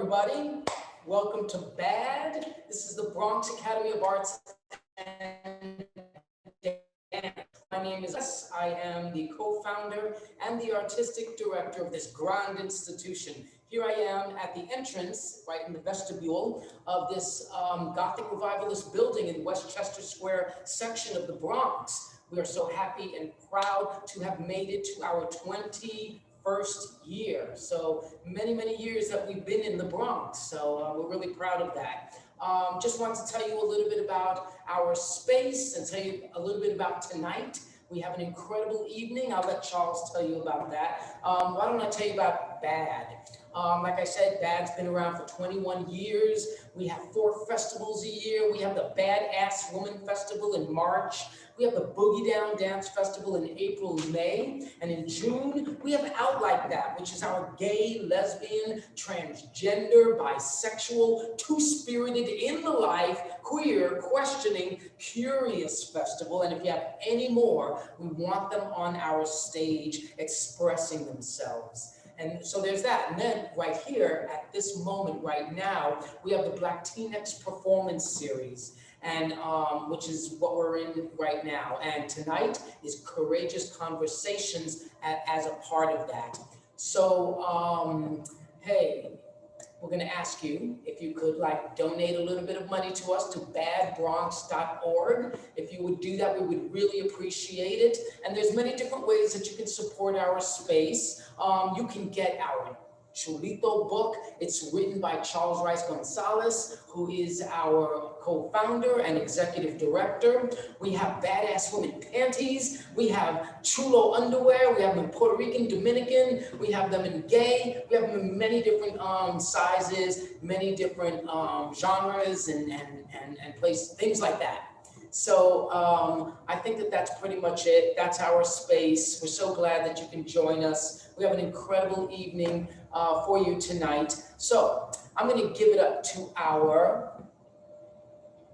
everybody. Welcome to BAD. This is the Bronx Academy of Arts and Dance. My name is I am the co-founder and the artistic director of this grand institution. Here I am at the entrance, right in the vestibule of this Gothic Revivalist building in Westchester Square section of the Bronx. We are so happy and proud to have made it to our 21st year. So many years that we've been in the Bronx. So we're really proud of that. Just wanted to tell you a little bit about our space and tell you a little bit about tonight. We have an incredible evening. I'll let Charles tell you about that. Why don't I tell you about BAD? Like I said, BAD's been around for 21 years. We have 4 festivals a year. We have the Badass Woman Festival in March. We have the Boogie Down Dance Festival in April and May. And in June, we have Out Like That, which is our gay, lesbian, transgender, bisexual, two-spirited, in the life, queer, questioning, curious festival. And if you have any more, we want them on our stage expressing themselves. And so there's that. And then right here at this moment right now, we have the Black Latinx Performance Series, and which is what we're in right now. And tonight is Courageous Conversations as a part of that. So, hey, we're gonna ask you if you could donate a little bit of money to us to badbronx.org. If you would do that, we would really appreciate it. And there's many different ways that you can support our space. You can get our Chulito book. It's written by Charles Rice Gonzalez, who is our co-founder and executive director. We have Badass Women Panties. We have Chulo underwear. We have them in Puerto Rican, Dominican. We have them in gay. We have them in many different sizes, many different genres and places, things like that. So I think that that's pretty much it. That's our space. We're so glad that you can join us. We have an incredible evening for you tonight. So I'm going to give it up to our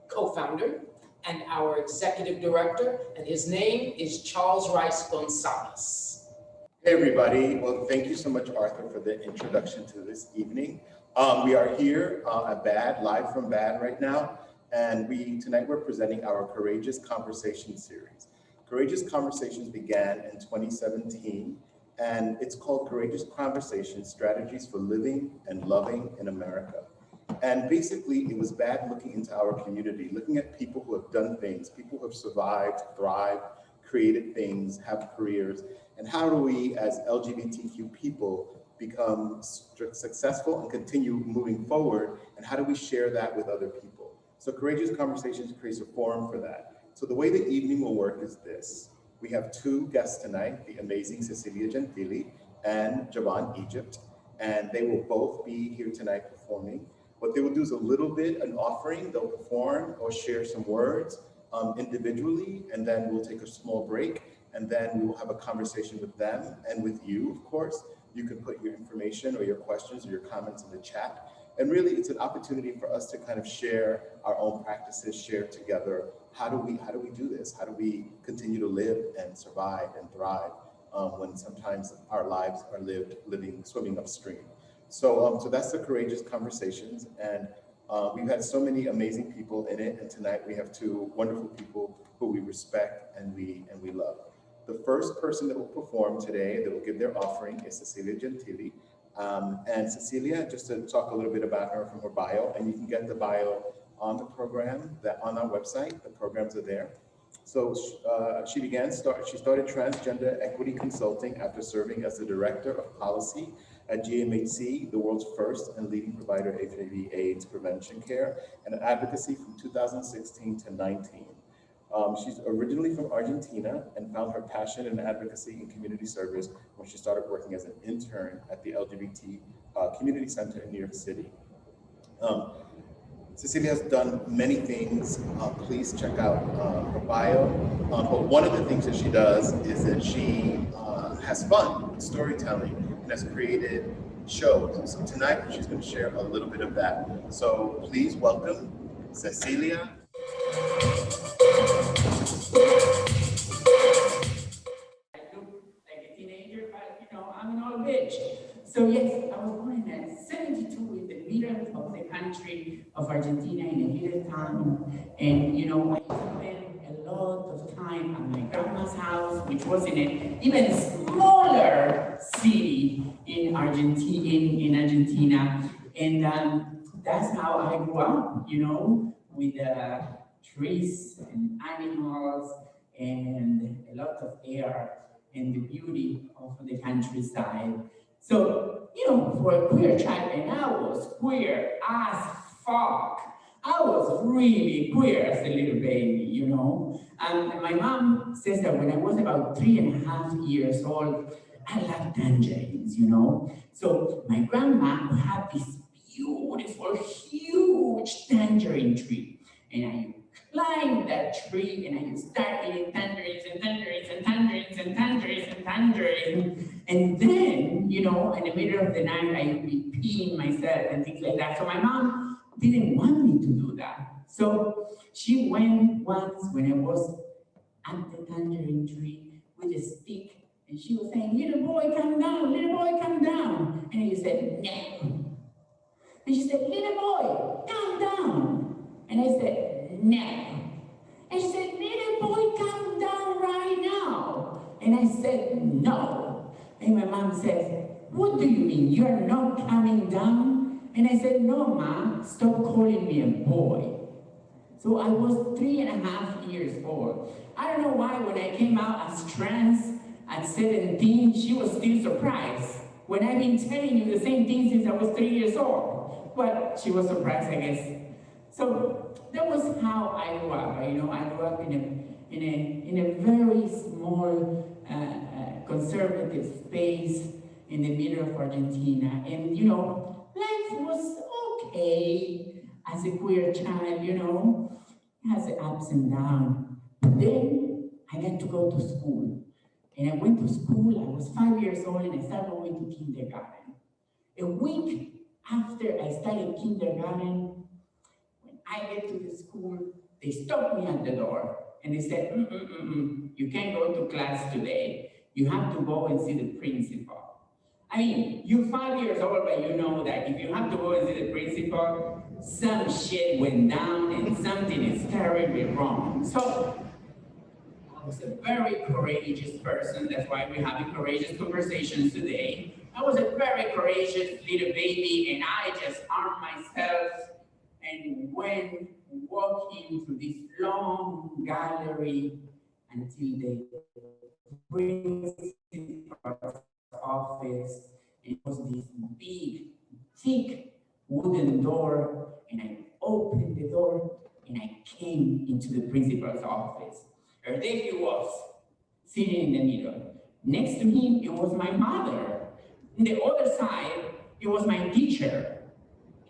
co-founder and our executive director, and his name is Charles Rice Gonzalez. Hey everybody, well thank you so much Arthur for the introduction to this evening. We are here at BAD, live from BAD right now, and tonight we're presenting our Courageous Conversations series. Courageous Conversations began in 2017, and it's called Courageous Conversations, Strategies for Living and Loving in America. And basically, it was BAD looking into our community, looking at people who have done things, people who have survived, thrived, created things, have careers, and how do we, as LGBTQ people, become successful and continue moving forward, and how do we share that with other people? So Courageous Conversations creates a forum for that. So the way the evening will work is this. We have 2 guests tonight, the amazing Cecilia Gentili and Javon Egypt, and they will both be here tonight performing. What they will do is a little bit, an offering, they'll perform or share some words individually, and then we'll take a small break, and then we will have a conversation with them and with you, of course. You can put your information or your questions or your comments in the chat. And really, it's an opportunity for us to kind of share our own practices, share together. How do we do this? How do we continue to live and survive and thrive when sometimes our lives are swimming upstream? So that's the Courageous Conversations, and we've had so many amazing people in it. And tonight we have 2 wonderful people who we respect and we love. The first person that will perform today, that will give their offering, is Cecilia Gentili. And Cecilia, just to talk a little bit about her from her bio, and you can get the bio on the program, on our website. The programs are there. So she started Transgender Equity Consulting after serving as the Director of Policy at GMHC, the world's first and leading provider of HIV/AIDS prevention care and advocacy from 2016 to 19. She's originally from Argentina and found her passion in advocacy and community service when she started working as an intern at the LGBT Community Center in New York City. Cecilia has done many things. Please check out her bio. But one of the things that she does is that she has fun with storytelling and has created shows. So tonight she's going to share a little bit of that. So please welcome Cecilia. I look like a teenager, but I'm an old bitch. So yes, I was born in 1972 in the middle of Argentina in a little town. And you know, I spent a lot of time at my grandma's house, which was in an even smaller city in Argentina. And that's how I grew up, you know, with trees and animals and a lot of air and the beauty of the countryside. So, you know, for a queer child, and I was queer as fuck. I was really queer as a little baby, you know. And my mom says that when I was about 3.5 years old, I loved tangerines, you know. So my grandma had this beautiful, huge tangerine tree. And I climbed that tree and I start eating tangerines and tangerines and tangerines and tangerines and tangerines. And then, you know, in the middle of the night, I'd be peeing myself and things like that. So my mom didn't want me to do that. So she went once when I was at the tangerine tree with a stick and she was saying, little boy, come down, little boy, come down. And he said, no. And she said, little boy, calm down. And I said, no. And she said, little boy, calm down right now. And I said, no. And my mom says, what do you mean? You're not coming down? And I said, no, Ma, stop calling me a boy. So I was 3.5 years old. I don't know why when I came out as trans at 17, she was still surprised. When I've been telling you the same thing since I was 3 years old. But she was surprised, I guess. So that was how I grew up. You know, I grew up in a very small conservative space in the middle of Argentina. And you know, life was okay as a queer child, you know. It has the ups and downs. But then I had to go to school. And I went to school, I was 5 years old, and I started going to kindergarten. A week after I started kindergarten, when I get to the school, they stopped me at the door and they said, you can't go to class today. You have to go and see the principal. I mean, you're 5 years old, but you know that if you have to go and see the principal, some shit went down and something is terribly wrong. So I was a very courageous person. That's why we're having courageous conversations today. I was a very courageous little baby, and I just armed myself and went walking through this long gallery until the principal's office. It was this big, thick wooden door, and I opened the door and I came into the principal's office. And there he was, sitting in the middle. Next to him, it was my mother. On the other side, it was my teacher.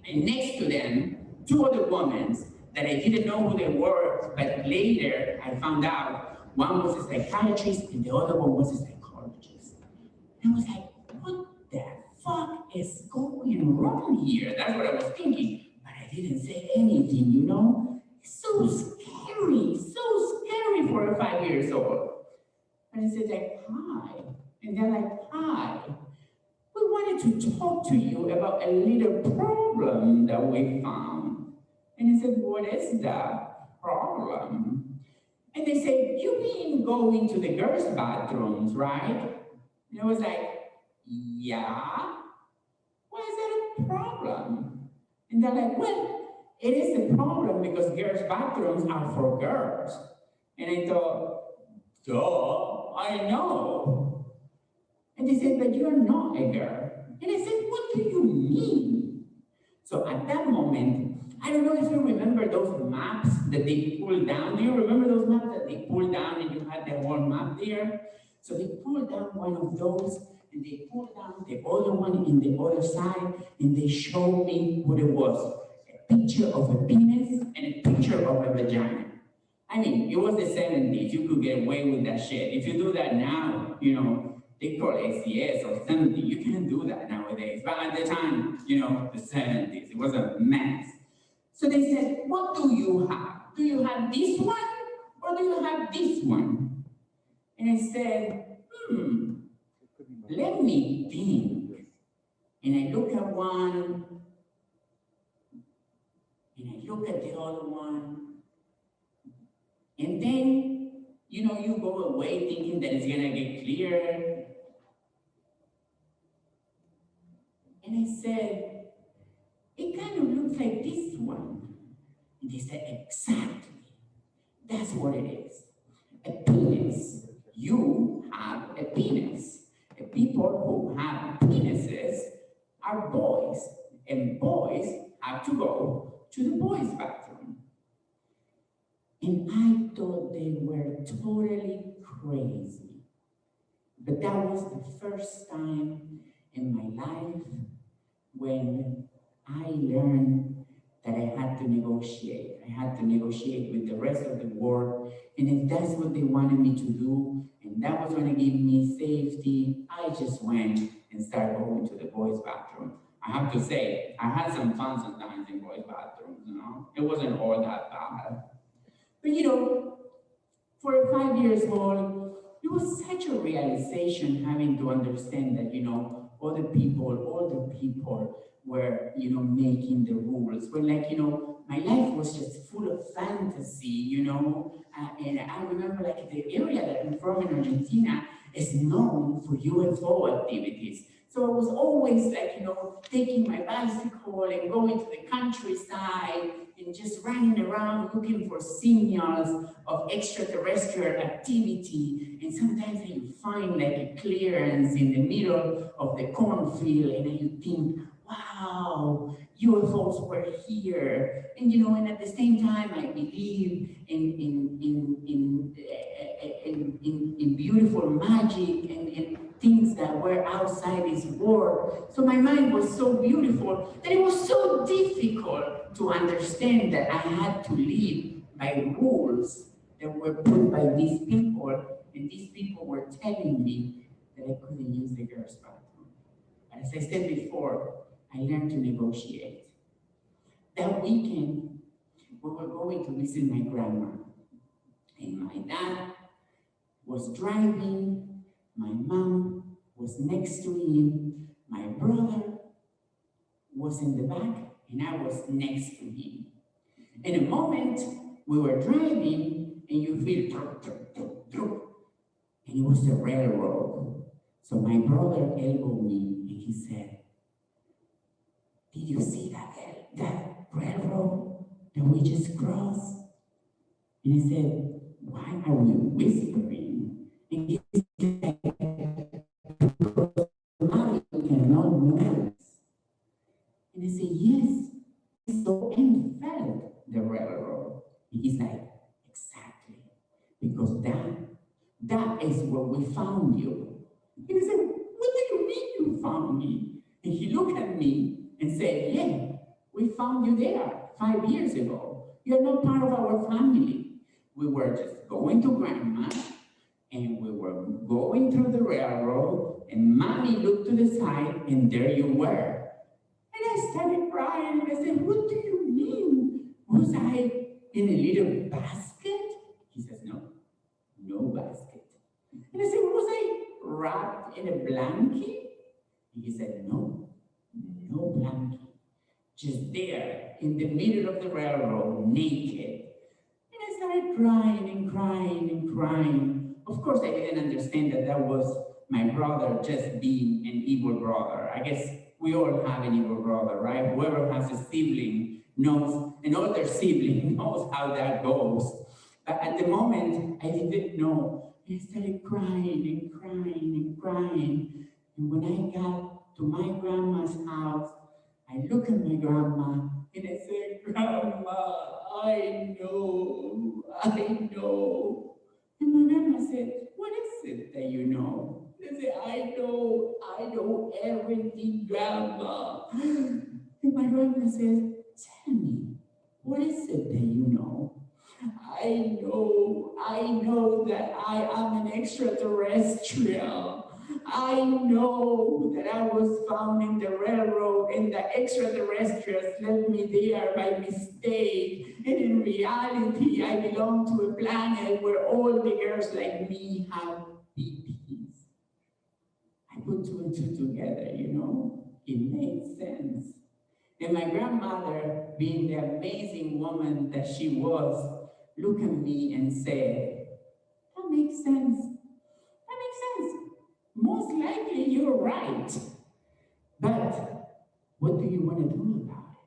And next to them, two other women that I didn't know who they were, but later I found out one was a psychiatrist and the other one was a psychologist. And I was like, what the fuck is going wrong here? That's what I was thinking. But I didn't say anything, you know? It's so scary for a 5 years old. And I said like, hi. And they're like, hi. We wanted to talk to you about a little problem that we found. And I said, what is that problem? And they said, you mean going to the girls' bathrooms, right? And I was like, yeah. Why is that a problem? And they're like, well, it is a problem because girls' bathrooms are for girls. And I thought, duh, I know. And they said, but you're not a girl. And I said, what do you mean? So at that moment, I don't know if you remember those maps that they pulled down. Do you remember those maps that they pulled down and you had the whole map there? So they pulled down one of those and they pulled down the other one in the other side and they showed me what it was. A picture of a penis and a picture of a vagina. I mean, it was the 70s. You could get away with that shit. If you do that now, you know, they call ACS or something. You can't do that nowadays. But at the time, you know, the 70s, it was a mess. So they said, what do you have? Do you have this one or do you have this one? And I said, let me think. And I look at one look at the other one, and then, you go away thinking that it's gonna get clearer. And I said, it kind of looks like this one. And they said, exactly. That's what it is. A penis. You have a penis. The people who have penises are boys. And boys have to go to the boys' bathroom. And I thought they were totally crazy. But that was the first time in my life when I learned that I had to negotiate. I had to negotiate with the rest of the world. And if that's what they wanted me to do, and that was going to give me safety, I just went and started going to the boys' bathroom. I have to say, I had some fun sometimes in boys' bathrooms, It wasn't all that bad. But for a 5 years old, it was such a realization having to understand that, older people were, making the rules. When, my life was just full of fantasy, and I remember, the area that I'm from in Argentina is known for UFO activities. So I was always, taking my bicycle and going to the countryside and just running around looking for signals of extraterrestrial activity. And sometimes you find a clearance in the middle of the cornfield, and then you think, wow, UFOs were here. And at the same time, I believe in beautiful magic and things that were outside this world. So my mind was so beautiful that it was so difficult to understand that I had to live by rules that were put by these people, and these people were telling me that I couldn't use the girls' bathroom. But as I said before, I learned to negotiate. That weekend, we were going to visit my grandma, and my dad was driving, my mom was next to him, my brother was in the back, and I was next to him. In a moment, we were driving, and you feel drop, drop, drop, drop, and it was the railroad. So my brother elbowed me, and he said, "Did you see that railroad that we just crossed?" And I said, "Why are we whispering?" And he said, "Because I cannot notice." And I said, "Yes." So and felt the railroad. And he's like, "Exactly. Because that is where we found you." And I said, "What do you mean you found me?" And he looked at me and said, "Yeah, we found you there 5 years ago. You're not part of our family. We were just going to grandma, and we were going through the railroad, and mommy looked to the side, and there you were." And I started crying, and I said, "What do you mean? Was I in a little basket?" He says, "No, no basket." And I said, "Was I wrapped in a blanket?" And he said, "No, no blanket. Just there in the middle of the railroad, naked." And I started crying and crying and crying. Of course, I didn't understand that was my brother just being an evil brother. I guess we all have an evil brother, right? Whoever has a sibling knows, an older sibling knows how that goes. But at the moment, I didn't know. I started crying and crying and crying. And when I got to my grandma's house, I look at my grandma and I said, "Grandma, I know, I know." And my grandma said, "What is it that you know?" And I said, I know everything, Grandma." And my grandma says, "Tell me, what is it that you know?" I know that I am an extraterrestrial. I know that I was found in the railroad and the extraterrestrials left me there by mistake. And in reality, I belong to a planet where all the girls like me have BPs. I put two and two together, It made sense. And And my grandmother, being the amazing woman that she was, looked at me and said, that makes sense. That makes sense. Most likely you're right. But what do you want to do about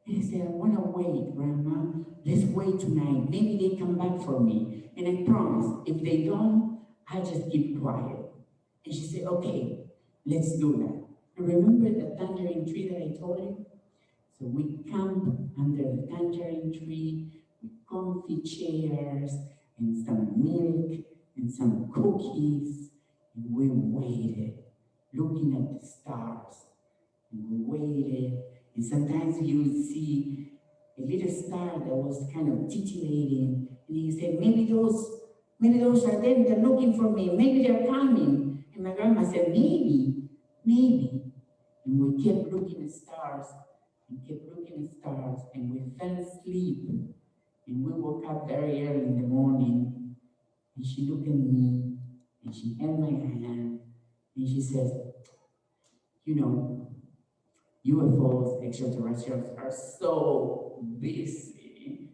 it? And I said, I want to wait, Grandma. Let's wait tonight. Maybe they come back for me. And I promise, if they don't, I'll just keep quiet. And she said, okay, let's do that. And remember the tangerine tree that I told you? So we camped under the tangerine tree with comfy chairs and some milk and some cookies. And we waited, looking at the stars. And we waited. And sometimes you would see a little star that was kind of titillating. And you said, maybe those are them. They're looking for me. Maybe they're coming. And my grandma said, maybe. And we kept looking at stars and kept looking at stars, and we fell asleep. And we woke up very early in the morning, and she looked at me, and she held my hand, and she says, you know, UFOs, extraterrestrials, are so busy.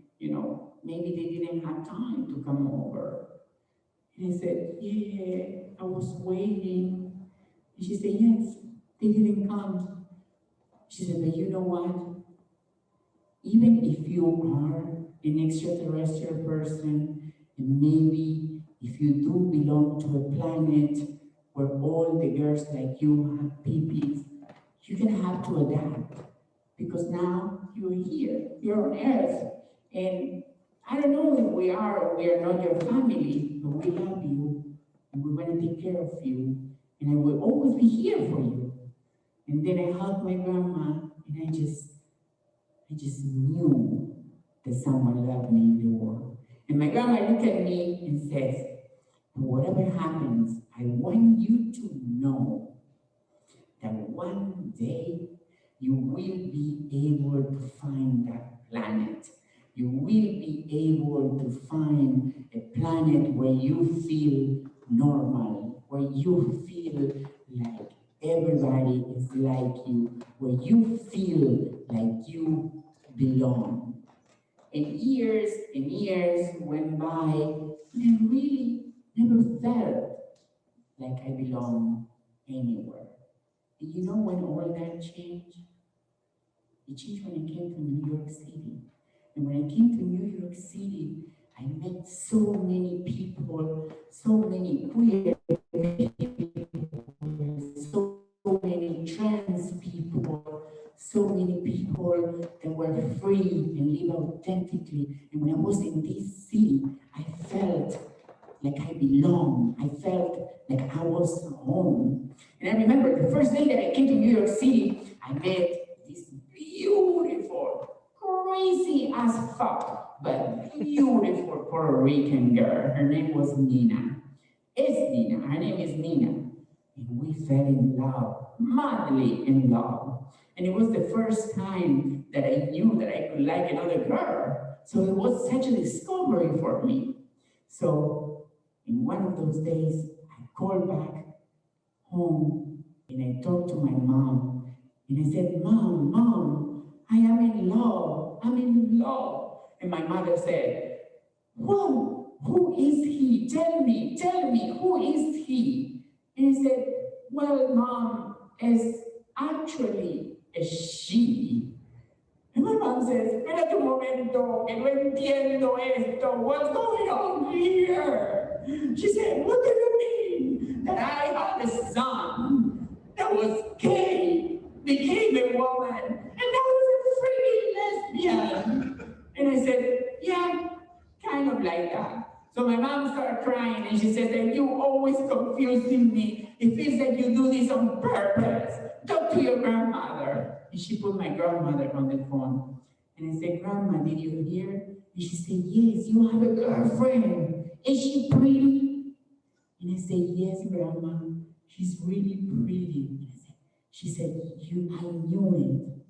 Maybe they didn't have time to come over. And I said, yeah, I was waiting. And she said, yes, they didn't come. She said, but you know what? Even if you are an extraterrestrial person, and maybe if you do belong to a planet where all the girls like you have peepees, you're gonna have to adapt because now you're here, you're on Earth, and I don't know if we are or we are not your family, but we love you, and we want to take care of you, and I will always be here for you. And then I hugged my grandma, and I just knew that someone loved me in the world. And my grandma looked at me and says, whatever happens, I want you to know that one day you will be able to find that planet. You will be able to find a planet where you feel normal, where you feel like everybody is like you, where you feel like you belong. And years went by, and I really never felt like I belong anywhere. And you know when all that changed? It changed when I came to New York City. And when I came to New York City, I met so many people, so many queer people, so many trans people, so many people that were free and live authentically. And when I was in this city, I felt like I belonged. I felt like I was home. And I remember the first day that I came to New York City, I met this beautiful, crazy as fuck, but beautiful Puerto Rican girl. Her name was Nina. It's Nina. Her name is Nina. And we fell in love, madly in love. And it was the first time that I knew that I could like another girl. So it was such a discovery for me. So in one of those days, I called back home and I talked to my mom. And I said, Mom, I am in love. I'm in love. And my mother said, whoa, who is he? Tell me, who is he? And I said, well, Mom, it's actually a she. And my mom says, espérate un momento, que no entiendo esto. What's going on here? She said, what do you mean? That I had a son that was gay, became a woman, and that was a freaking lesbian. And I said, yeah, kind of like that. So my mom started crying and she said that you always confusing me. It feels like you do this on purpose. Talk to your grandmother. And she put my grandmother on the phone. And I said, Grandma, did you hear? And she said, yes, you have a girlfriend. Is she pretty? And I said, yes, Grandma, she's really pretty. And she said, I knew it.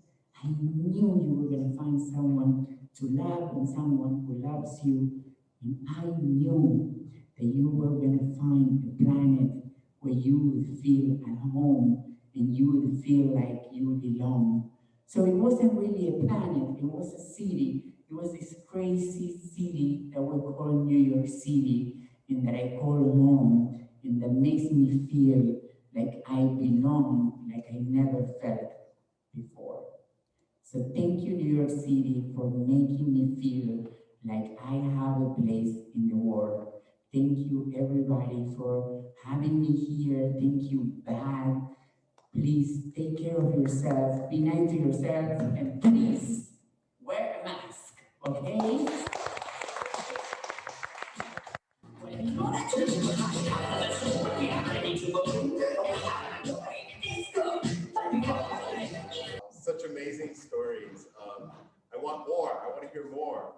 I knew you were going to find someone to love and someone who loves you. And I knew that you were going to find a planet where you would feel at home and you would feel like you belong. So it wasn't really a planet, it was a city. It was this crazy city that we call New York City, and that I call home, and that makes me feel like I belong, like I never felt before. So thank you, New York City, for making me feel like I have a place in the world. Thank you, everybody, for having me here. Thank you, Bad. Please take care of yourself, be nice to yourself, and please wear a mask, okay? Such amazing stories. I want more. I want to hear more.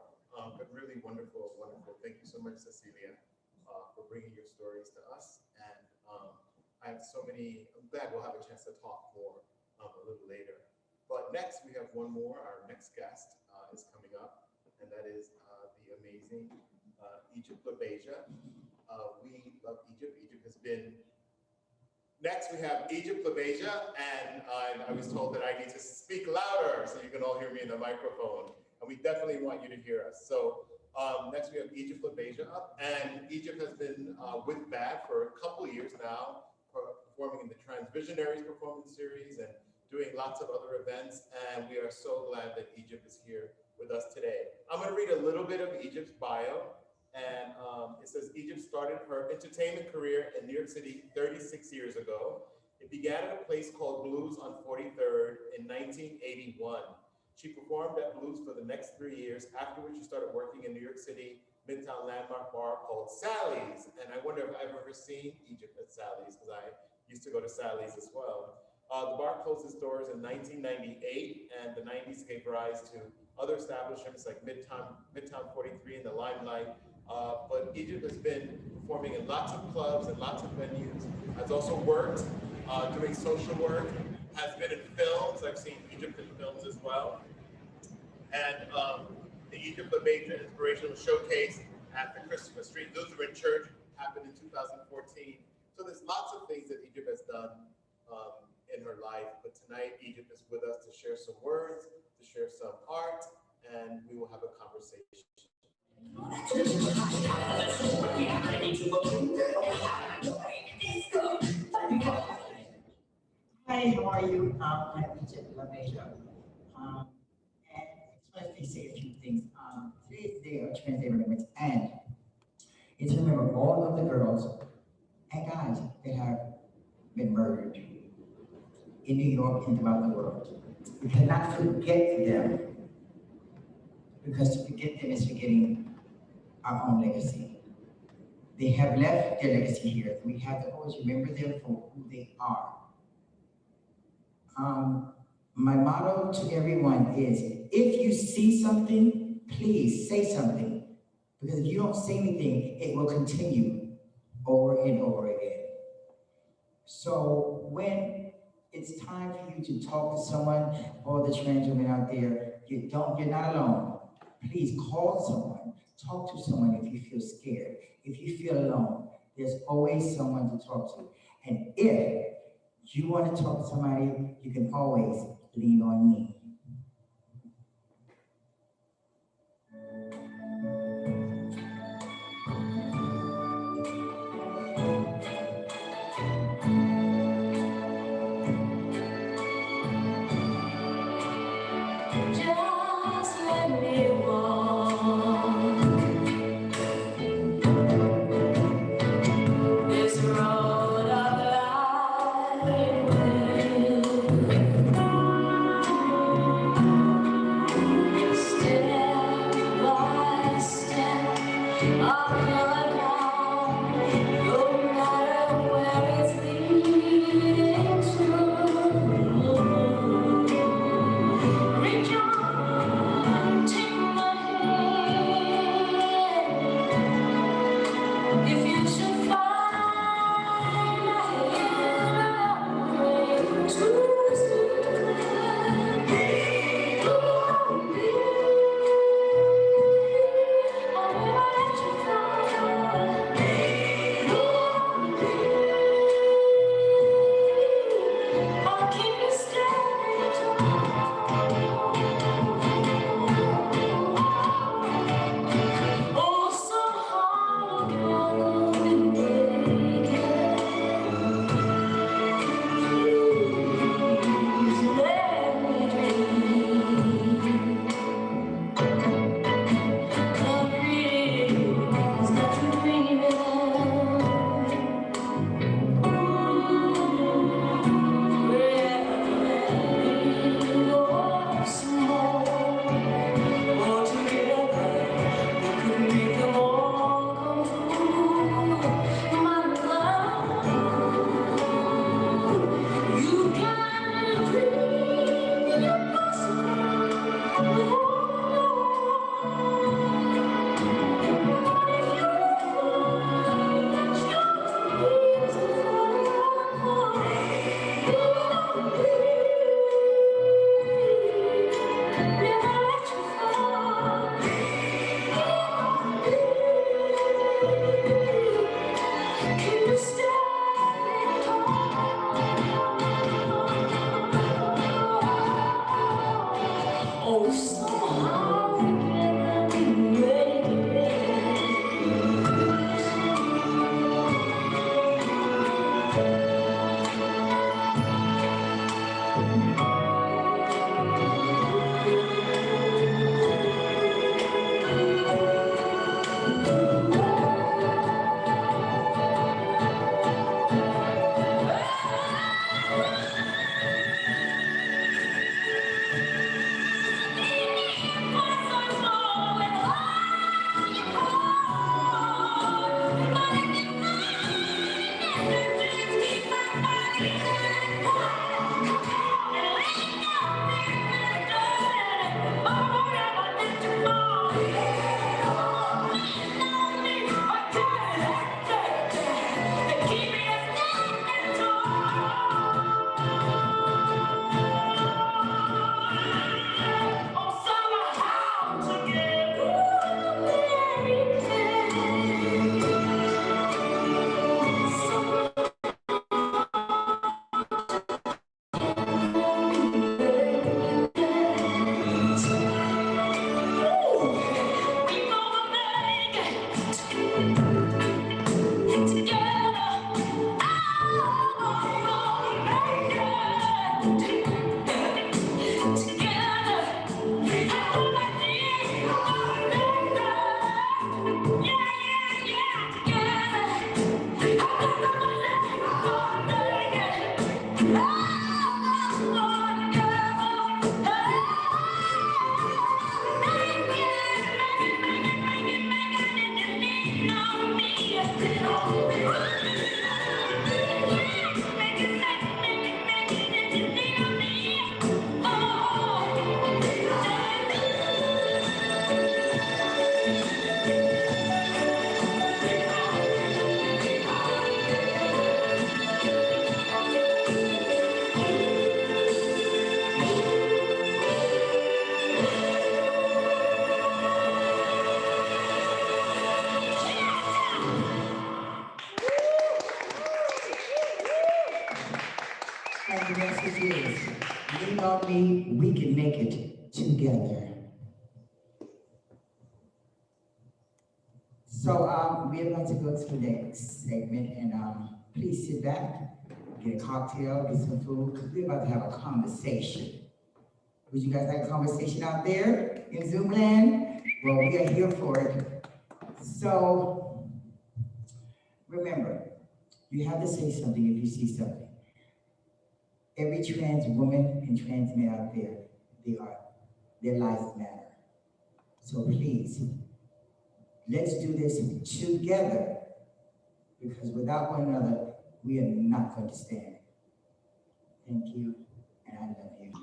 But really wonderful, wonderful. Thank you so much, Cecilia, for bringing your stories to us. And I have so many. I'm glad we'll have a chance to talk more a little later. But next, we have one more. Our next guest is coming up, and that is the amazing Egypt LaBeija. We love Egypt. Egypt has been. Next, we have Egypt LaBeija, and I was told that I need to speak louder so you can all hear me in the microphone. And we definitely want you to hear us. So next, we have Egypt LaBeija up, and Egypt has been with BAD for a couple of years now, performing in the Transvisionaries Performance Series and doing lots of other events. And we are so glad that Egypt is here with us today. I'm going to read a little bit of Egypt's bio. And it says Egypt started her entertainment career in New York City 36 years ago. It began at a place called Blues on 43rd in 1981. She performed at Blues for the next 3 years, after which she started working in New York City Midtown landmark bar called Sally's. And I wonder if I've ever seen Egypt at Sally's, because I used to go to Sally's as well. The bar closed its doors in 1998, and the 90s gave rise to other establishments like Midtown 43 and the Limelight. But Egypt has been performing in lots of clubs and lots of venues, has also worked doing social work, has been in films. I've seen Egypt in films as well. And the Egypt LaBeija Inspirational Showcase at the Christopher Street Lutheran Church happened in 2014. So there's lots of things that Egypt has done in her life. But tonight, Egypt is with us to share some words, to share some art, and we will have a conversation. Hi, how are you? I'm Egypt LaBeija. And I just want to say a few things. Today is the day of Trans Day Remembrance, and it's to remember all of the girls and guys that have been murdered in New York and throughout the world. We cannot forget them, because to forget them is forgetting our own legacy. They have left their legacy here. We have to always remember them for who they are. My motto to everyone is, if you see something, please say something. Because if you don't say anything, it will continue over and over again. So when it's time for you to talk to someone, or the trans women out there, you're not alone. Please call someone, talk to someone if you feel scared, if you feel alone. There's always someone to talk to. And if you want to talk to somebody, you can always lean on me. Just let me walk this road of life with you, step by step up your down, no matter where it's leading to. Reach on, take my hand. Oh, somehow I'm And the message is, lean on me, we can make it together. So we're going to go to the next segment, and please sit back, get a cocktail, get some food, because we're about to have a conversation. Would you guys like a conversation out there in Zoom land? Well, we are here for it. So remember, you have to say something if you see something. Every trans woman and trans man out there, their lives matter. So please, let's do this together, because without one another, we are not going to stand. Thank you, and I love you.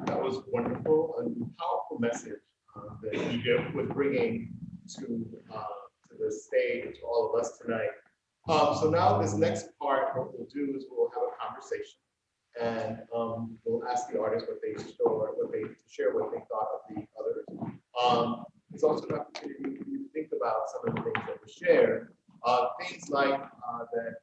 That was wonderful, a powerful message that Egypt was bringing to the stage and to all of us tonight. So now this next part, what we'll do is we'll have a conversation, and we'll ask the artists what they share what they thought of the others. It's also an opportunity for you to think about some of the things that were shared, things like that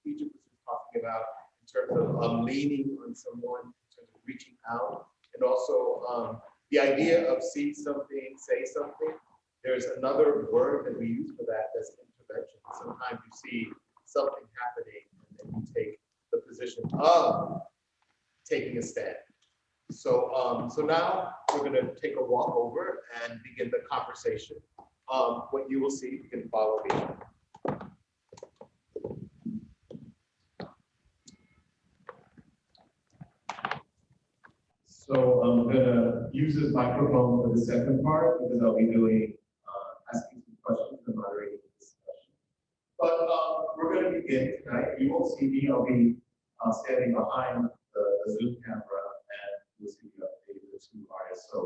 Egypt was talking about in terms of leaning on someone, in terms of reaching out, and also the idea of see something, say something. There's another word that we use for that, that's intervention. Sometimes you see something happening and then you take the position of taking a stand. So, so now we're going to take a walk over and begin the conversation. What you will see, you can follow me. So I'm going to use this microphone for the second part because I'll be doing asking some questions and moderating the discussion. But we're going to begin tonight. You won't see me. I'll be standing behind the Zoom camera, and you'll see the two artists. So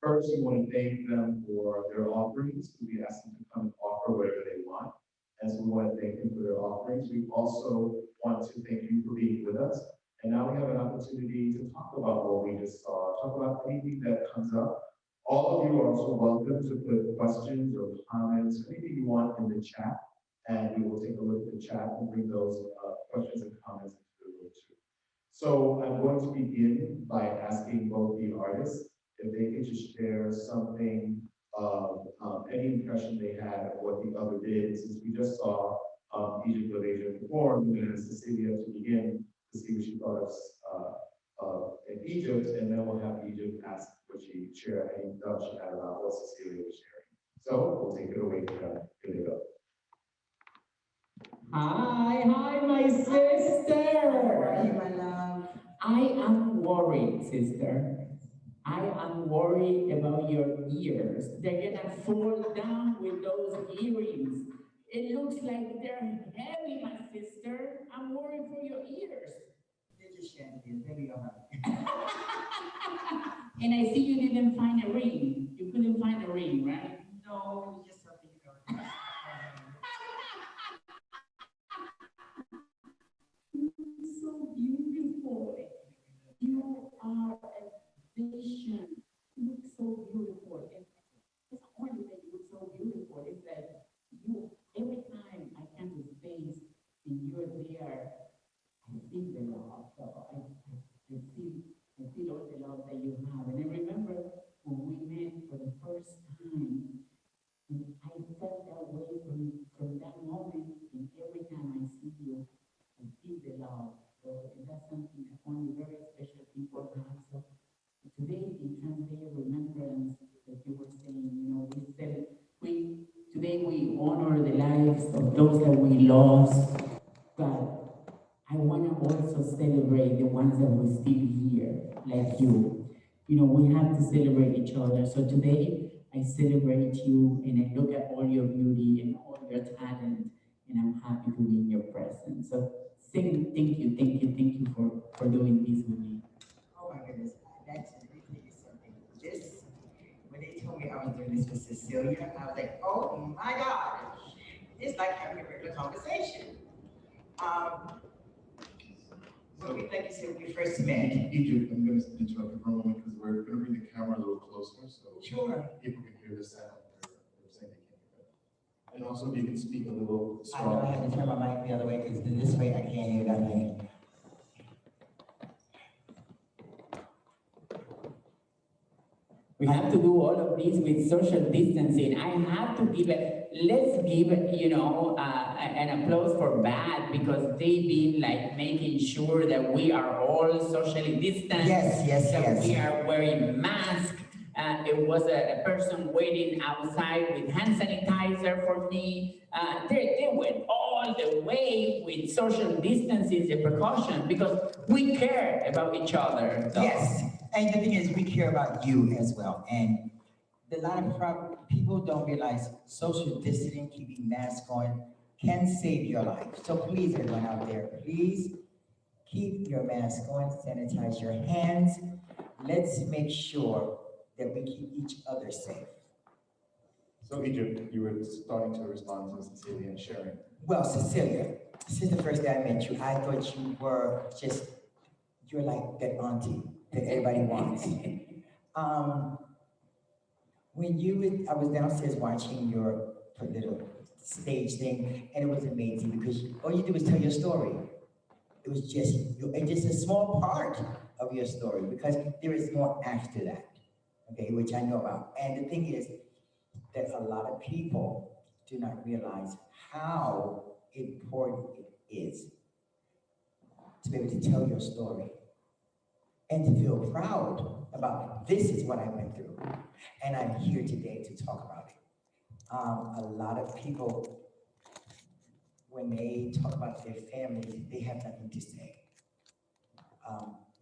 First, we want to thank them for their offerings. We asked them to come and offer whatever they want. And so we want to thank them for their offerings. We also want to thank you for being with us. And now we have an opportunity to talk about what we just saw, talk about anything that comes up. All of you are also welcome to put questions or comments, anything you want in the chat. And we will take a look at the chat and bring those questions and comments into the room too. So I'm going to begin by asking both the artists if they could just share something of any impression they had of what the other did. Since we just saw Egypt of Asia perform, we're going to ask Cecilia to begin to see what she thought of in Egypt, and then we'll have Egypt ask what she shared, any thoughts she had about what Cecilia was sharing. So we'll take it away from her. Here we go. Hi, my sister. How are you, my love? I am worried, sister. I am worried about your ears. They're gonna fall down with those earrings. It looks like they're heavy, my sister. I'm worried for your ears. They're just shanties. They'll be all right. And I see you didn't find a ring. You couldn't find a ring, right? No, just something, you know. So beautiful. You are a vision. You look so beautiful. And it's not only that you look so beautiful, it's that you, every time I come to space and you're there, I feel the love. So I feel all the love that you have. And I remember when we met for the first time, and I felt that way from that moment, and every time I see you, I feel the love. So and that's something that only very special people have. So today in Translate Remembrance, that you were saying, you know, today we honor the lives of those that we lost, but I want to also celebrate the ones that we're still here, like you. You know, we have to celebrate each other. So today I celebrate you and I look at all your beauty and all your talent, and I'm happy to be in your presence. So thank you for doing this with me. Oh my goodness, that's really something. This, when they told me I was doing this with Cecilia, I was like, oh my God, it's like having a regular conversation. When we, like you said, when we first met. Egypt, I'm going to interrupt you for a moment because we're going to bring the camera a little closer so Sure. people can hear the sound. They're saying they can't hear it. And also, if you can speak a little I know I stronger. had to turn my mic the other way because this way I can't hear nothing. We have to do all of this with social distancing. I have to let's give, an applause for BAD because they've been like making sure that we are all socially distanced. Yes. We are wearing masks. It was a person waiting outside with hand sanitizer for me. They went all the way with social distancing and precaution because we care about each other. So. Yes, and the thing is, we care about you as well. And a lot of people don't realize social distancing, keeping masks on, can save your life. So please, everyone out there, please keep your mask on, sanitize your hands. Let's make sure that we keep each other safe. So Egypt, you were starting to respond to Cecilia and sharing. Well, Cecilia, since the first day I met you, I thought you were you're like that auntie that everybody wants. I was downstairs watching your little stage thing, and it was amazing because all you do is tell your story. It was just a small part of your story because there is more after that, okay, which I know about. And the thing is that a lot of people do not realize how important it is to be able to tell your story and to feel proud about this is what I went through. And I'm here today to talk about it. A lot of people, when they talk about their families, they have nothing to say.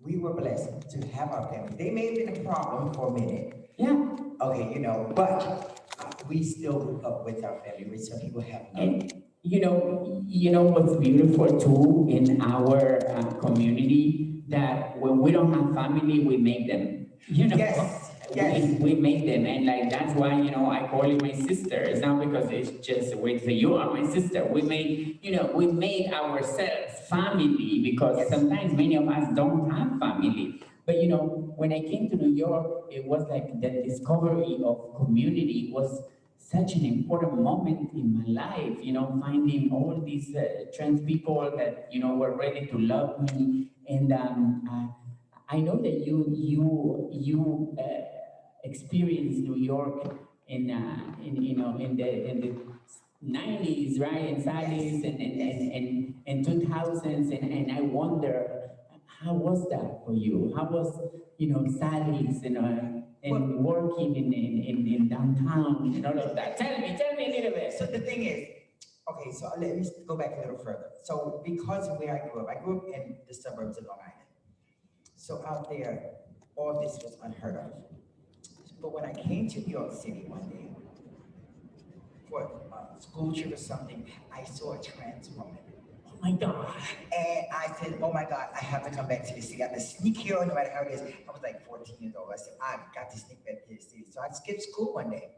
We were blessed to have our family. They may have been a problem for a minute. Yeah. Okay, but we still grew up with our family, which some people have not. And you know what's beautiful too in our community, that when we don't have family, we make them. Yes. Yes. we made them, and like that's why I call you my sister. It's not because it's just a way to say you are my sister. We made ourselves family because Yes. sometimes many of us don't have family. But when I came to New York, it was like the discovery of community was such an important moment in my life. Finding all these trans people that were ready to love me, and I know that you experienced New York in the 90s, right? And Sally's and 2000s, and I wonder how was that for you? How was Sally's and working in downtown and all of that? Tell me a little bit. So the thing is, okay, so let me go back a little further. So because of where I grew up in the suburbs of Long Island. So out there, all this was unheard of. But when I came to New York City one day for a school trip or something, I saw a trans woman. Oh my God. And I said, oh my God, I have to come back to the city. I have to sneak here no matter how it is. I was like 14 years old. I said, I've got to sneak back to the city. So I skipped school one day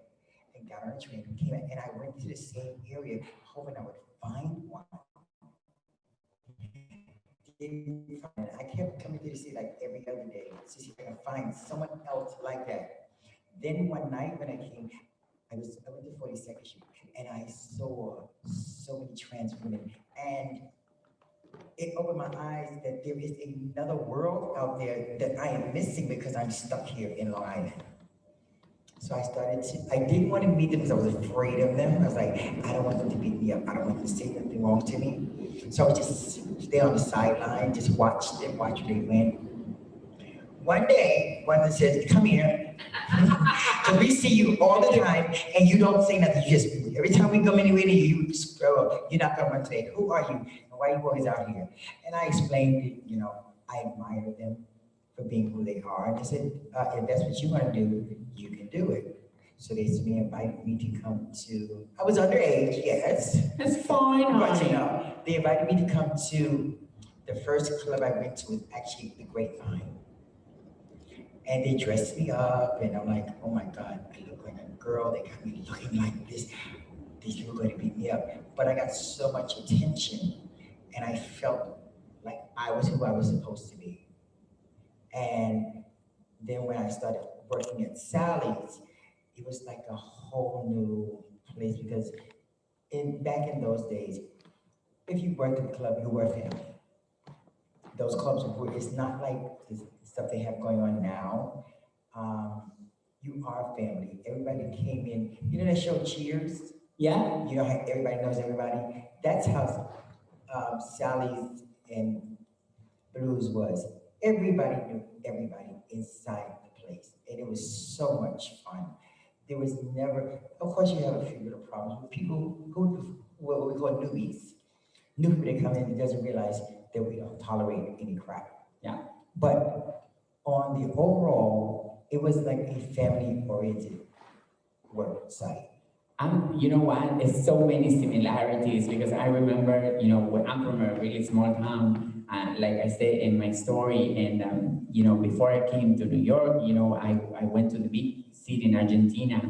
and got on a train and came back. And I went to the same area hoping I would find one. Didn't find it. I kept coming to the city like every other day to see if I can find someone else like that. Then one night when I came, I went to 42nd Street and I saw so many trans women, and it opened my eyes that there is another world out there that I am missing because I'm stuck here in Long Island. So I didn't want to meet them because I was afraid of them. I was like, I don't want them to beat me up. I don't want them to say anything wrong to me. So I would just stay on the sideline, just watch them, watch where they went. One day, one of them says, come here. So we see you all the time and you don't say nothing. You just, every time we come anywhere near you, you scroll up. You're not coming to say, who are you? And why are you always out here? And I explained that, I admire them for being who they are. And they said, if that's what you want to do, you can do it. So they invited me to come to, I was underage, yes. That's fine, But honey. they invited me to come to the first club I went to was actually the Grapevine. And they dressed me up, and I'm like, oh my God, I look like a girl. They got me looking like this. These people are going to beat me up. But I got so much attention, and I felt like I was who I was supposed to be. And then when I started working at Sally's, it was like a whole new place because back in those days, if you worked in a club, you were family. Those clubs were, it's not like the stuff they have going on now. You are family. Everybody came in. You know that show Cheers? Yeah. You know how everybody knows everybody? That's how Sally's and Blues was. Everybody knew everybody inside the place. And it was so much fun. There was never, of course you have a few little problems with people who, what we call newbies. New people that come in and doesn't realize that we don't tolerate any crap. Yeah. But on the overall, it was like a family-oriented work site. You know what? There's so many similarities because I remember, when I'm from a really small town, like I said in my story, and before I came to New York, I went to the big city in Argentina,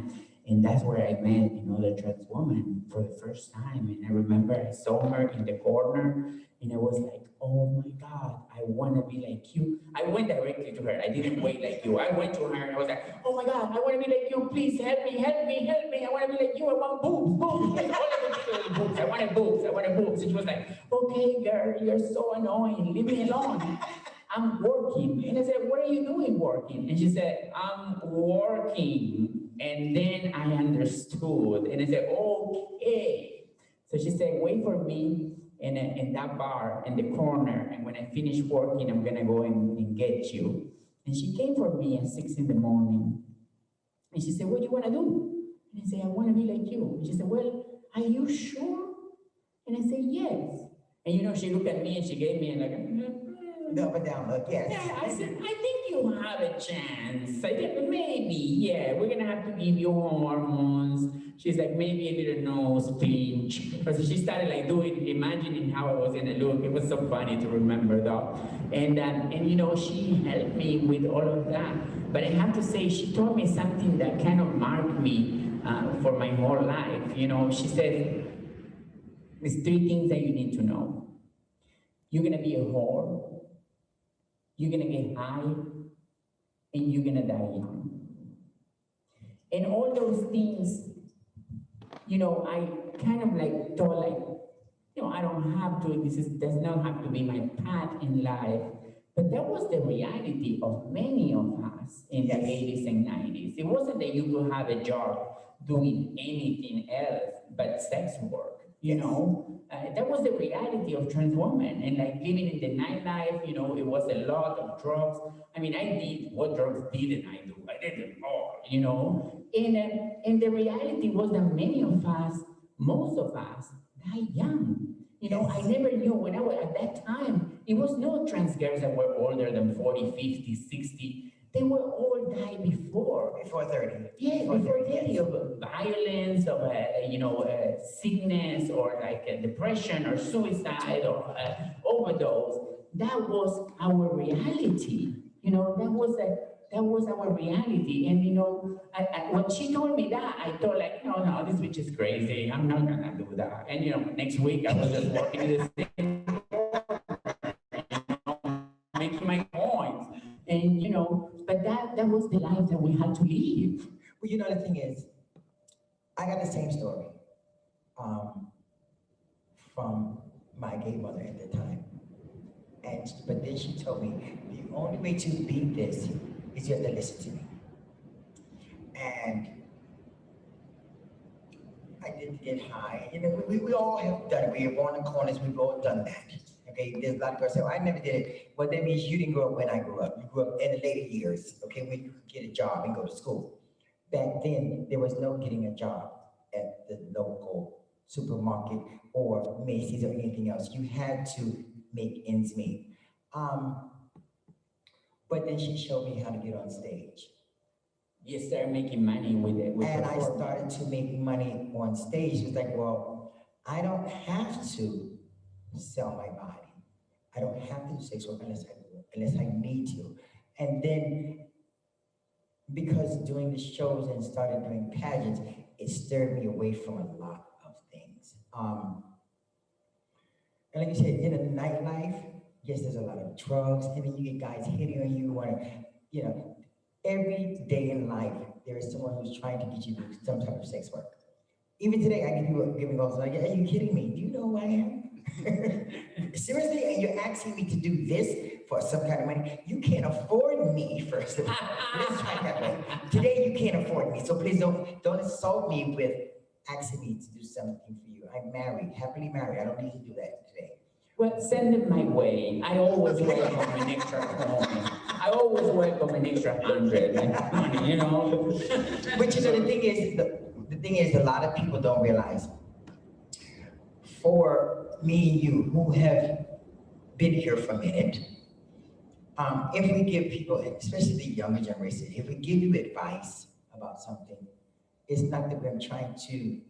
and that's where I met, the trans woman for the first time. And I remember I saw her in the corner, and I was like, oh my God, I want to be like you. I went directly to her. I didn't wait like you. I went to her and I was like, oh my God, I want to be like you. Please help me, help me, help me. I want to be like you. I want boobs, boobs. Like, all of the boobs. I wanted boobs. I wanted boobs. And she was like, okay, girl, you're so annoying. Leave me alone. I'm working. And I said, what are you doing working? And she said, I'm working. And then I understood. And I said, okay. So she said, wait for me in that bar in the corner, and when I finish working, I'm gonna go and get you. And she came for me at 6 in the morning, and she said, what do you wanna do? And I said, I wanna be like you. And she said, well, are you sure? And I said, yes. And she looked at me and she gave me like The up and down look, yes. yeah, I said, I think you have a chance. I think maybe, yeah, we're gonna have to give you hormones. She's like, maybe a little nose pinch. So she started like imagining how I was gonna look. It was so funny to remember though. And she helped me with all of that. But I have to say, she told me something that kind of marked me for my whole life. You know, she said, there's three things that you need to know. You're gonna be a whore, you're gonna get high, and you're gonna die young. And all those things, you know, I kind of like thought like, you know, I don't have to, does not have to be my path in life. But that was the reality of many of us in the 80s and 90s. It wasn't that you could have a job doing anything else but sex work, you know? That was the reality of trans women. And like living in the nightlife, you know, it was a lot of drugs. I mean, I did, what drugs didn't I do? I did them all, you know? And the reality was that many of us, most of us, died young. You know, I never knew when I was at that time, it was no trans girls that were older than 40, 50, 60. They were all died before. Before 30. Yeah, before 30 of violence, of you know, sickness, or like depression, or suicide, or overdose. That was our reality. You know, that was our reality. And you know, when she told me that, I thought like, no, this bitch is crazy. I'm not gonna do that. And you know, next week I was just walking in the same, making my points. And you know, but that was the life that we had to live. Well, you know, the thing is, I got the same story from my gay mother at the time. But then she told me, the only way to beat this is you have to listen to me. And I did get high. You know, we all have done it. We were on the corners, we've all done that. Okay, there's a lot of girls say, oh, I never did it. Well, that means you didn't grow up when I grew up. You grew up in the later years, okay, when you could get a job and go to school. Back then, there was no getting a job at the local supermarket or Macy's or anything else. You had to make ends meet. But then she showed me how to get on stage. You start making money with it. And I started to make money on stage. It was like, well, I don't have to sell my body. I don't have to do sex work unless I need to. And then, because doing the shows and started doing pageants, it stirred me away from a lot of things. And like you said, in a nightlife, yes, there's a lot of drugs, and then you get guys hitting on you, you know, every day in life, there is someone who's trying to get you to do some type of sex work. Even today, I get people giving calls like, are you kidding me? Do you know who I am? Seriously, and you're asking me to do this for some kind of money? You can't afford me, first of all. Let's try it that way. Today, you can't afford me, so please don't insult me with asking me to do something for you. I'm married, happily married. I don't need to do that today. Well, send it my way. I always welcome an extra coin. I always welcome an extra 100, you know? But you know, the thing is, a lot of people don't realize, for me and you who have been here for a minute, if we give people, especially the younger generation, if we give you advice about something, it's not that we're trying to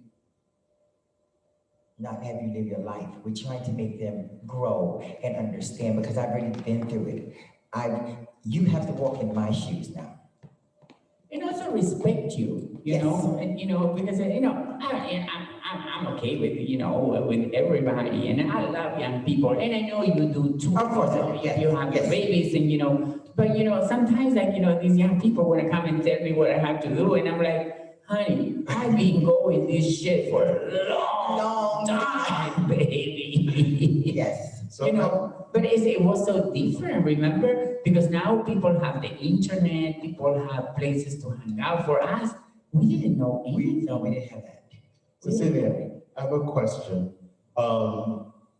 not have you live your life. We're trying to make them grow and understand, because I've already been through it. You have to walk in my shoes now. And also respect you, you know, and you know, because you know, I'm okay with, you know, with everybody, and I love young people, and I know you do too. Of course, you have babies, and you know, but you know, sometimes like, you know, these young people want to come and tell me what I have to do, and I'm like, honey, I've been going this shit for a long time, baby. Yes. So you know, but it was so different, remember? Because now people have the internet, people have places to hang out. For us, we didn't know anything. No, we didn't have that. Cecilia, I have a question.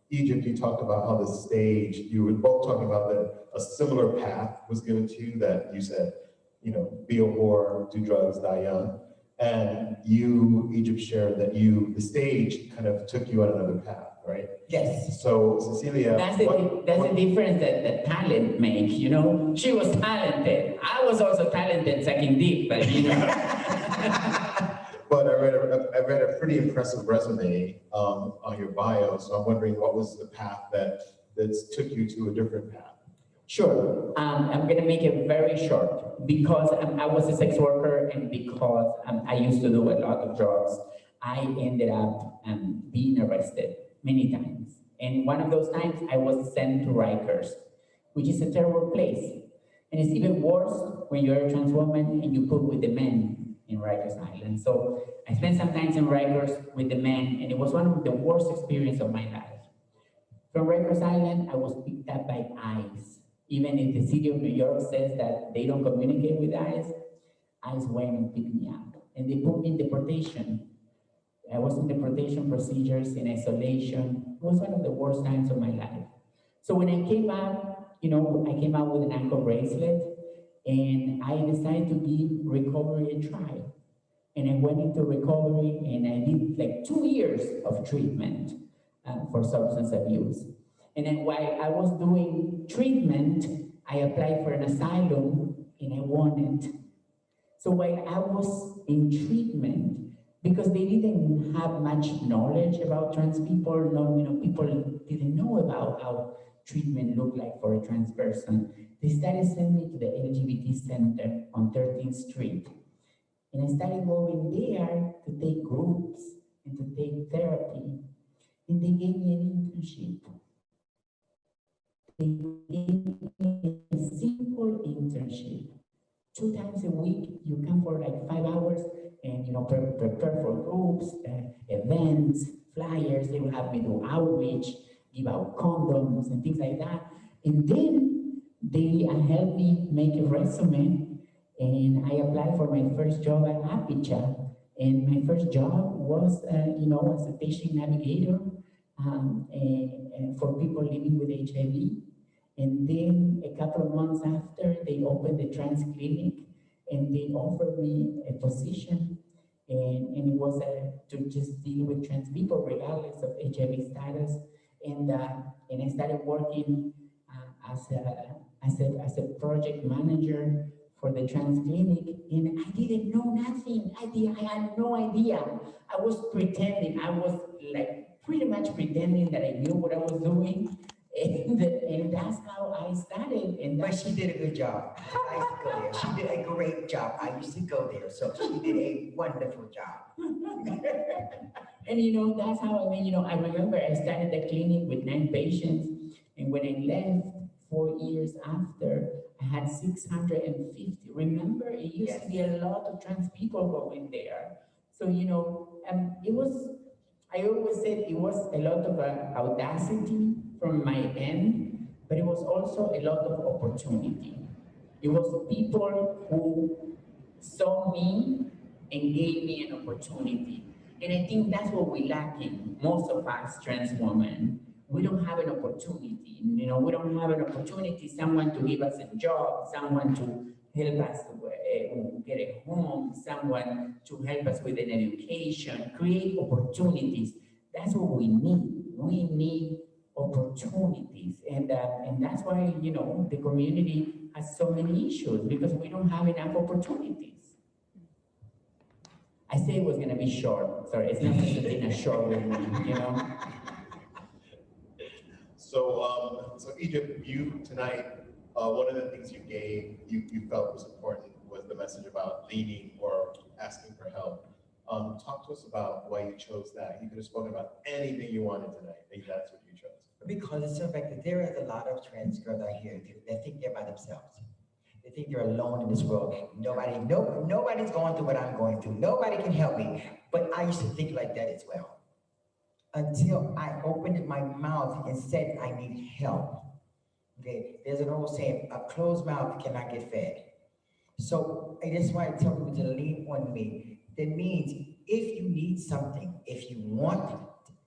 Egypt, you talked about how the stage, you were both talking about that a similar path was given to you, that you said, you know, be a whore, do drugs, die young. And you, Egypt, shared that the stage kind of took you on another path, right? Yes. So, Cecilia, That's the difference that talent makes, you know? She was talented. I was also talented sucking dick, but you know. But I read a pretty impressive resume on your bio, so I'm wondering what was the path that took you to a different path? Sure. I'm gonna make it very short because I was a sex worker and because I used to do a lot of drugs. I ended up being arrested many times. And one of those times I was sent to Rikers, which is a terrible place. And it's even worse when you're a trans woman and you put with the men in Rikers Island. So I spent some time in Rikers with the men, and it was one of the worst experiences of my life. From Rikers Island, I was picked up by ICE. Even if the city of New York says that they don't communicate with ICE, ICE went and picked me up. And they put me in deportation. I was in deportation procedures, in isolation. It was one of the worst times of my life. So when I came out, I came out with an ankle bracelet, and I decided to give recovery a try. And I went into recovery, and I did like 2 years of treatment for substance abuse. And then while I was doing treatment, I applied for an asylum, and I won it. So while I was in treatment, because they didn't have much knowledge about trans people, no, people didn't know about how treatment looked like for a trans person. They started sending me to the LGBT center on 13th Street. And I started going there to take groups and to take therapy. And they gave me an internship. They gave me a simple internship. 2 times a week, you come for like 5 hours and prepare for groups, events, flyers. They will have me do outreach, give out condoms and things like that. And then they helped me make a resume, and I applied for my first job at Apicha. And my first job was, as a patient navigator and for people living with HIV. And then a couple of months after, they opened the trans clinic, and they offered me a position, and it was to just deal with trans people regardless of HIV status. And I started working as a project manager for the trans clinic, and I didn't know nothing. I had no idea. I was pretending. I was like pretty much pretending that I knew what I was doing. And that's how I started. But she did a good job. I used to go there. She did a great job. I used to go there, so she did a wonderful job. And that's how I remember I started the clinic with 9 patients, and when I left 4 years after, I had 650. Remember, it used to be a lot of trans people going there. So, it was, I always said it was a lot of audacity from my end, but it was also a lot of opportunity. It was people who saw me and gave me an opportunity. And I think that's what we're lacking, most of us trans women. We don't have an opportunity. We don't have an opportunity, someone to give us a job, someone to help us to get a home, someone to help us with an education, create opportunities. That's what we need. We need opportunities. And that's why, the community has so many issues, because we don't have enough opportunities. I said it was going to be short. Sorry, it's not just been a short one. So Egypt, you tonight, one of the things you felt was important was the message about leading or asking for help. Talk to us about why you chose that. You could have spoken about anything you wanted tonight, and that's what you chose. Because it's the fact that there is a lot of trans girls out here that think they're by themselves. They think they're alone in this world. Nobody's going through what I'm going through. Nobody can help me. But I used to think like that as well. Until I opened my mouth and said I need help. Okay, there's an old saying, a closed mouth cannot get fed. So that's why I tell people to lean on me. That means if you need something, if you want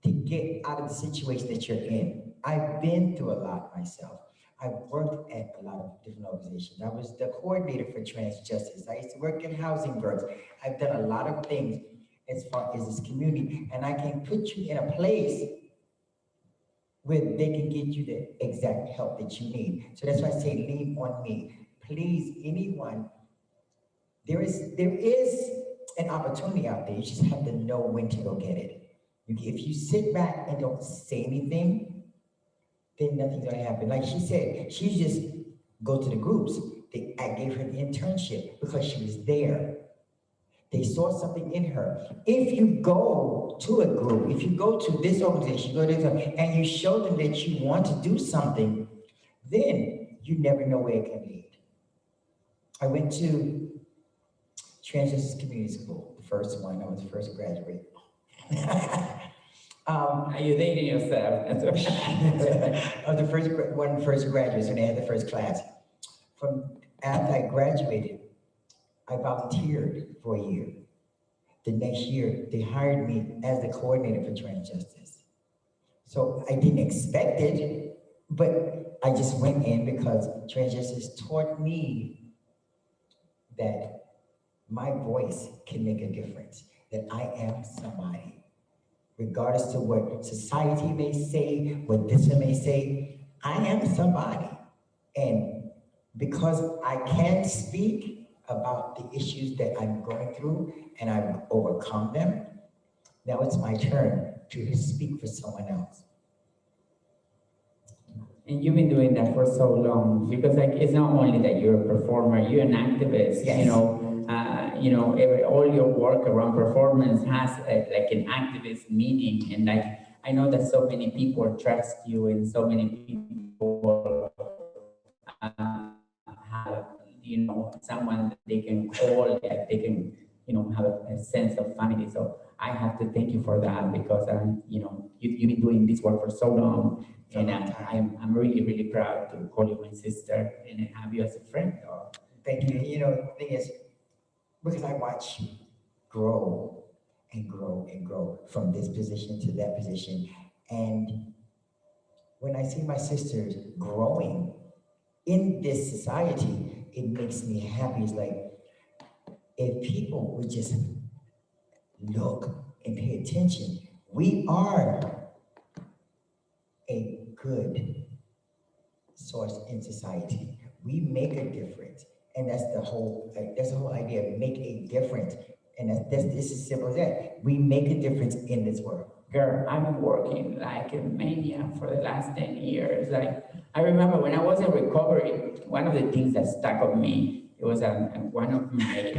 to get out of the situation that you're in, I've been through a lot myself. I've worked at a lot of different organizations. I was the coordinator for trans justice. I used to work in housing births. I've done a lot of things as far as this community, and I can put you in a place where they can get you the exact help that you need. So that's why I say lean on me. Please, anyone, there is an opportunity out there. You just have to know when to go get it. If you sit back and don't say anything, then nothing's gonna happen. Like she said, she's just go to the groups. I gave her an internship because she was there. They saw something in her. If you go to a group, if you go to this organization, you go to this, and you show them that you want to do something, then you never know where it can lead. I went to Transitions Community School, the first one. I was the first graduate. Are you dating yourself? I was the one of the first graduates when they had the first class. From after I graduated, I volunteered for a year. The next year, they hired me as the coordinator for trans justice. So I didn't expect it, but I just went in because trans justice taught me that my voice can make a difference, that I am somebody. Regardless to what society may say, what this one may say, I am somebody. And because I can speak about the issues that I'm going through and I've overcome them, now it's my turn to speak for someone else. And you've been doing that for so long, because like it's not only that you're a performer, you're an activist. Yes. All your work around performance has like an activist meaning, and like I know that so many people trust you, and so many people have someone that they can call, that they can have a sense of family. So I have to thank you for that, because you've been doing this work for so long. And I'm really, really proud to call you my sister and have you as a friend. Thank you. The thing is, because I watch you grow and grow and grow from this position to that position. And when I see my sisters growing in this society, it makes me happy. It's like, if people would just look and pay attention, we are a good source in society. We make a difference, and that's the whole idea. Make a difference, and that's as simple as that. We make a difference in this world. Girl, I've been working like a maniac for the last 10 years. Like, I remember when I was in recovery, one of the things that stuck on me, it was one of my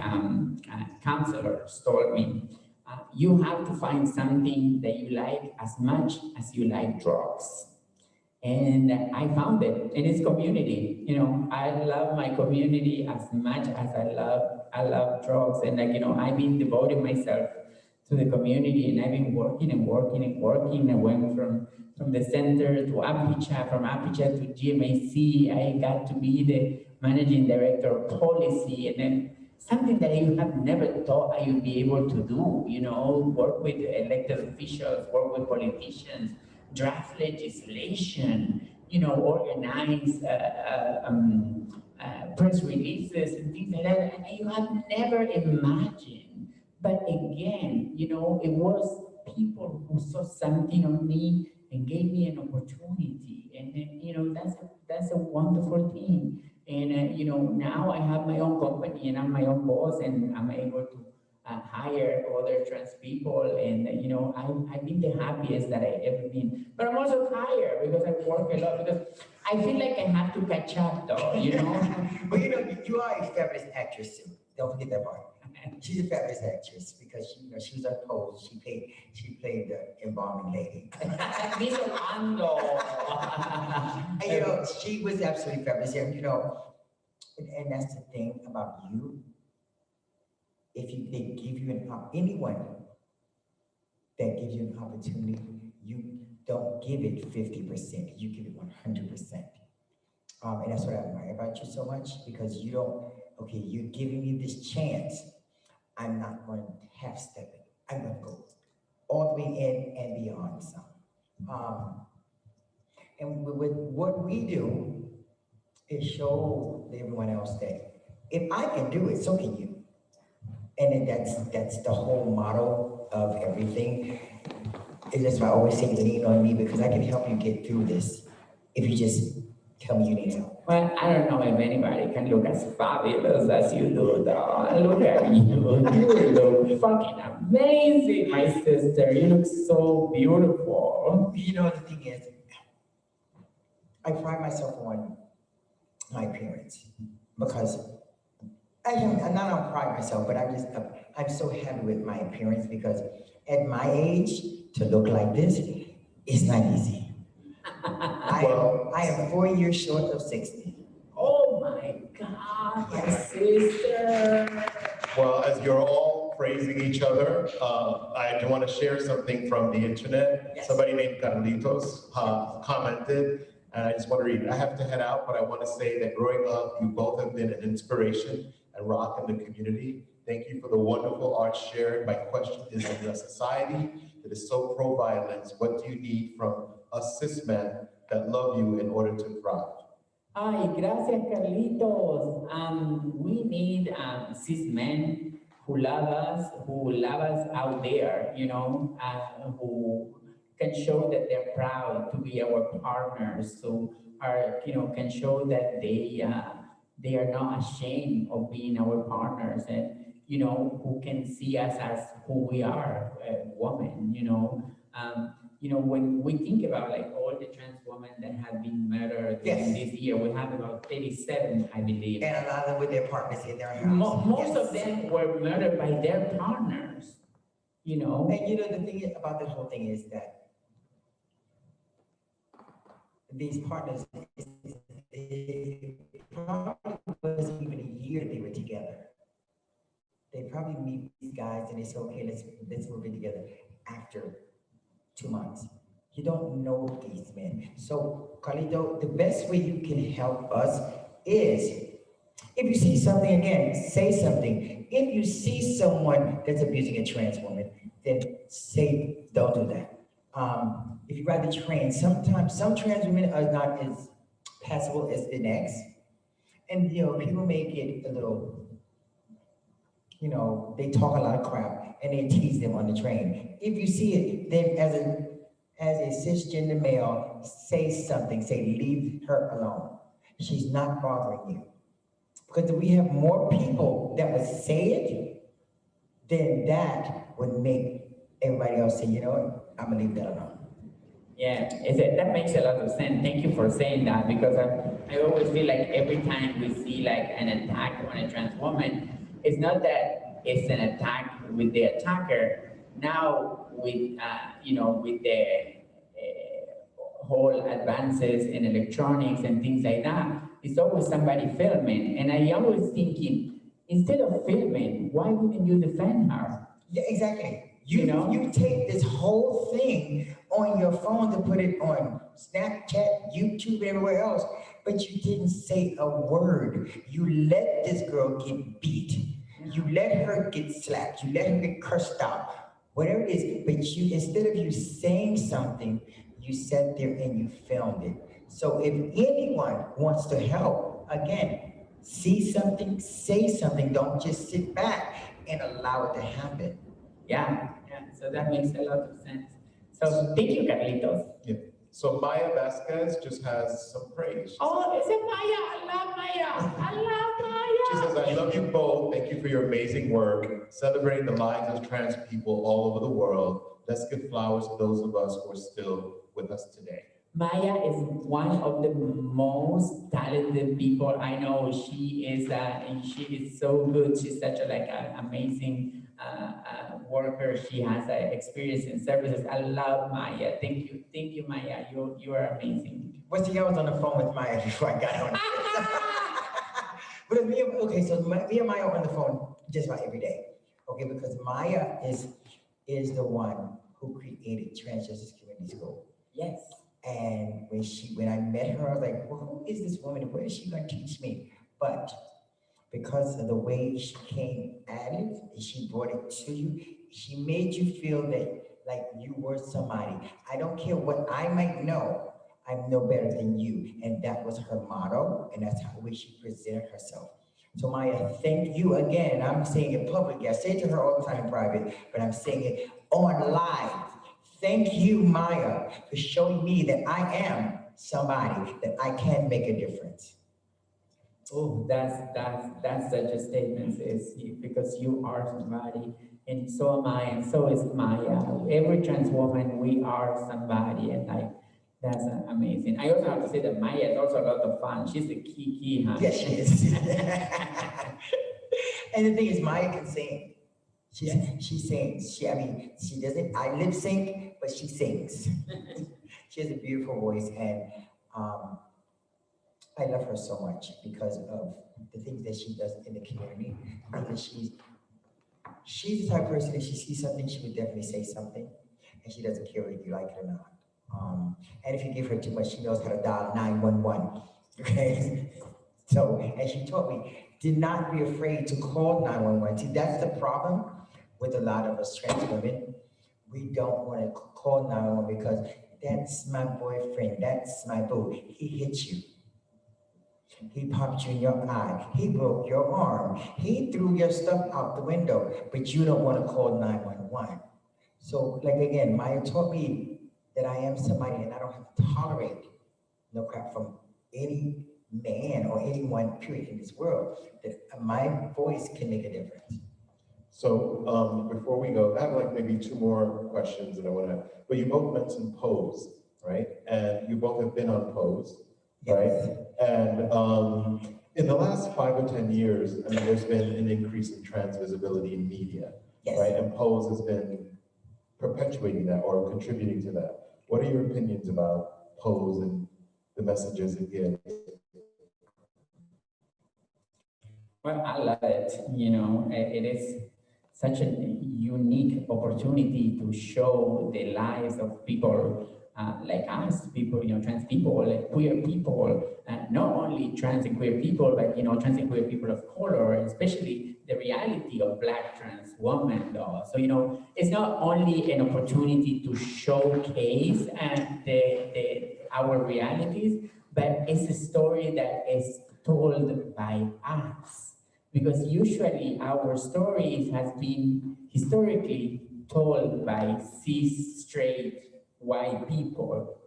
counselors told me, you have to find something that you like as much as you like drugs. And I found it, and it's community. I love my community as much as I love drugs. And I've been devoting myself to the community, and I've been working and working and working. I went from the center to Apicha, from Apicha to GMAC. I got to be the managing director of policy, and then something that you have never thought I would be able to do, work with elected officials, work with politicians, draft legislation, organize press releases and things like that. And you have never imagined. But again, it was people who saw something on me and gave me an opportunity. And then, that's a wonderful thing. And, now I have my own company and I'm my own boss, and I'm able to hire other trans people. And, I've been the happiest that I ever been. But I'm also tired because I work a lot, because I feel like I have to catch up though, Well, you are a fabulous actress too. Don't forget that part. She's a fabulous actress because she was unposed. She played the embalming lady. Miss Orlando. And, she was absolutely fabulous. And that's the thing about you. If they give you anyone that gives you an opportunity, you don't give it 50%. You give it 100%. And that's what I admire about you so much, because you don't. Okay, you're giving me this chance. I'm not going to half-step it. I'm going to go all the way in and beyond some. And with what we do is show everyone else that if I can do it, so can you. And then that's the whole motto of everything. It's just why I always say lean on me, because I can help you get through this if you just tell me you need help. Well, I don't know if anybody can look as fabulous as you do, though. Look at you. You look fucking amazing, my sister. You look so beautiful. The thing is, I pride myself on my appearance because I am, and I don't pride myself, but I'm so happy with my appearance because at my age, to look like this, it's not easy. I am 4 years short of 60. Oh my God, my Yes. sister. Well, as you're all praising each other, I do want to share something from the internet. Yes. Somebody named Carlitos commented, and I just want to read. I have to head out, but I want to say that growing up, you both have been an inspiration and rock in the community. Thank you for the wonderful art shared. My question is, in a society that is so pro-violence, what do you need from us cis men that love you in order to thrive? Ay, gracias, Carlitos. We need cis men who love us out there, who can show that they're proud to be our partners, so are, can show that they are not ashamed of being our partners, and who can see us as who we are, women. When we think about like all the trans women that have been murdered Yes. in this year, we have about 37, I believe. And a lot of them with their partners in their house. Most Yes. of them were murdered by their partners. And the thing about the whole thing is that these partners, they probably wasn't even a year they were together. They probably meet these guys and they say, okay, let's move in together after 2 months. You don't know these men. So, Carlito, the best way you can help us is if you see something, again, say something. If you see someone that's abusing a trans woman, then say, don't do that. If you ride the train, sometimes some trans women are not as passable as the next. And, people may get a little, they talk a lot of crap and they tease them on the train. If you see it, then as a cisgender male, say something, say, leave her alone. She's not bothering you. Because if we have more people that would say it, then that would make everybody else say, you know what, I'm gonna leave that alone. Yeah, that makes a lot of sense. Thank you for saying that, because I always feel like every time we see like an attack on a trans woman, it's not that it's an attack with the attacker. Now with with the whole advances in electronics and things like that, it's always somebody filming. And I always thinking, instead of filming, why wouldn't you defend her? Yeah, exactly. You take this whole thing on your phone to put it on Snapchat, YouTube, everywhere else, but you didn't say a word. You let this girl get beat. You let her get slapped. You let her get cursed out. Whatever it is, but instead of you saying something, you sat there and you filmed it. So if anyone wants to help, again, see something, say something. Don't just sit back and allow it to happen. Yeah. So that makes a lot of sense. So thank you, Carlitos. Yeah. So Maya Vasquez just has some praise. Oh, is it Maya? I love Maya. I love Maya. She says, I love you both. Thank you for your amazing work, celebrating the lives of trans people all over the world. Let's give flowers to those of us who are still with us today. Maya is one of the most talented people I know. She is so good. She's such an amazing worker. She has experience in services. I love Maya. Thank you, Maya. You are amazing. I was on the phone with Maya before I got on. But me and Maya are on the phone just about every day. Okay, because Maya is the one who created Trans Justice Community School. Yes. And when I met her, I was like, well, who is this woman? What is she going to teach me? But because of the way she came at it, she brought it to you, she made you feel that like you were somebody. I don't care what I might know, I'm no better than you. And that was her motto, and that's how the way she presented herself. So Maya, thank you again. I'm saying it publicly. I say it to her all the time in private, but I'm saying it on live. Thank you, Maya, for showing me that I am somebody, that I can make a difference. Oh, that's such a statement, sis, because you are somebody, and so am I, and so is Maya. Every trans woman, we are somebody, and That's amazing. I also have to say that Maya is also a lot of fun. She's the key, huh? Yes, she is. And the thing is, Maya can sing. She sings. I mean, she doesn't. I lip sync, but she sings. She has a beautiful voice, and um, I love her so much because of the things that she does in the community. I think that she's the type of person that she sees something, she would definitely say something, and she doesn't care if you like it or not. And if you give her too much, she knows how to dial 911. Okay, so and she told me, did not be afraid to call 911. See, that's the problem with a lot of us trans women. We don't want to call 911 because that's my boyfriend, that's my boo. He hit you. He popped you in your eye. He broke your arm. He threw your stuff out the window, but you don't want to call 911. So, like again, Maya taught me that I am somebody and I don't have to tolerate no crap from any man or anyone, period, in this world. That my voice can make a difference. So before we go, I have like maybe two more questions that I want to, but you both mentioned Pose, right? And you both have been on Pose, right? Yes. And in the last 5 or 10 years, I mean, there's been an increase in trans visibility in media, Yes. right? And Pose has been perpetuating that or contributing to that. What are your opinions about Pose and the messages it gives? Well, I love it. It is such a unique opportunity to show the lives of people like us, people, trans people, like queer people, not only trans and queer people, but, trans and queer people of color, especially the reality of Black trans women, though. So, it's not only an opportunity to showcase our realities, but it's a story that is told by us. Because usually our stories has been historically told by cis, straight, white people.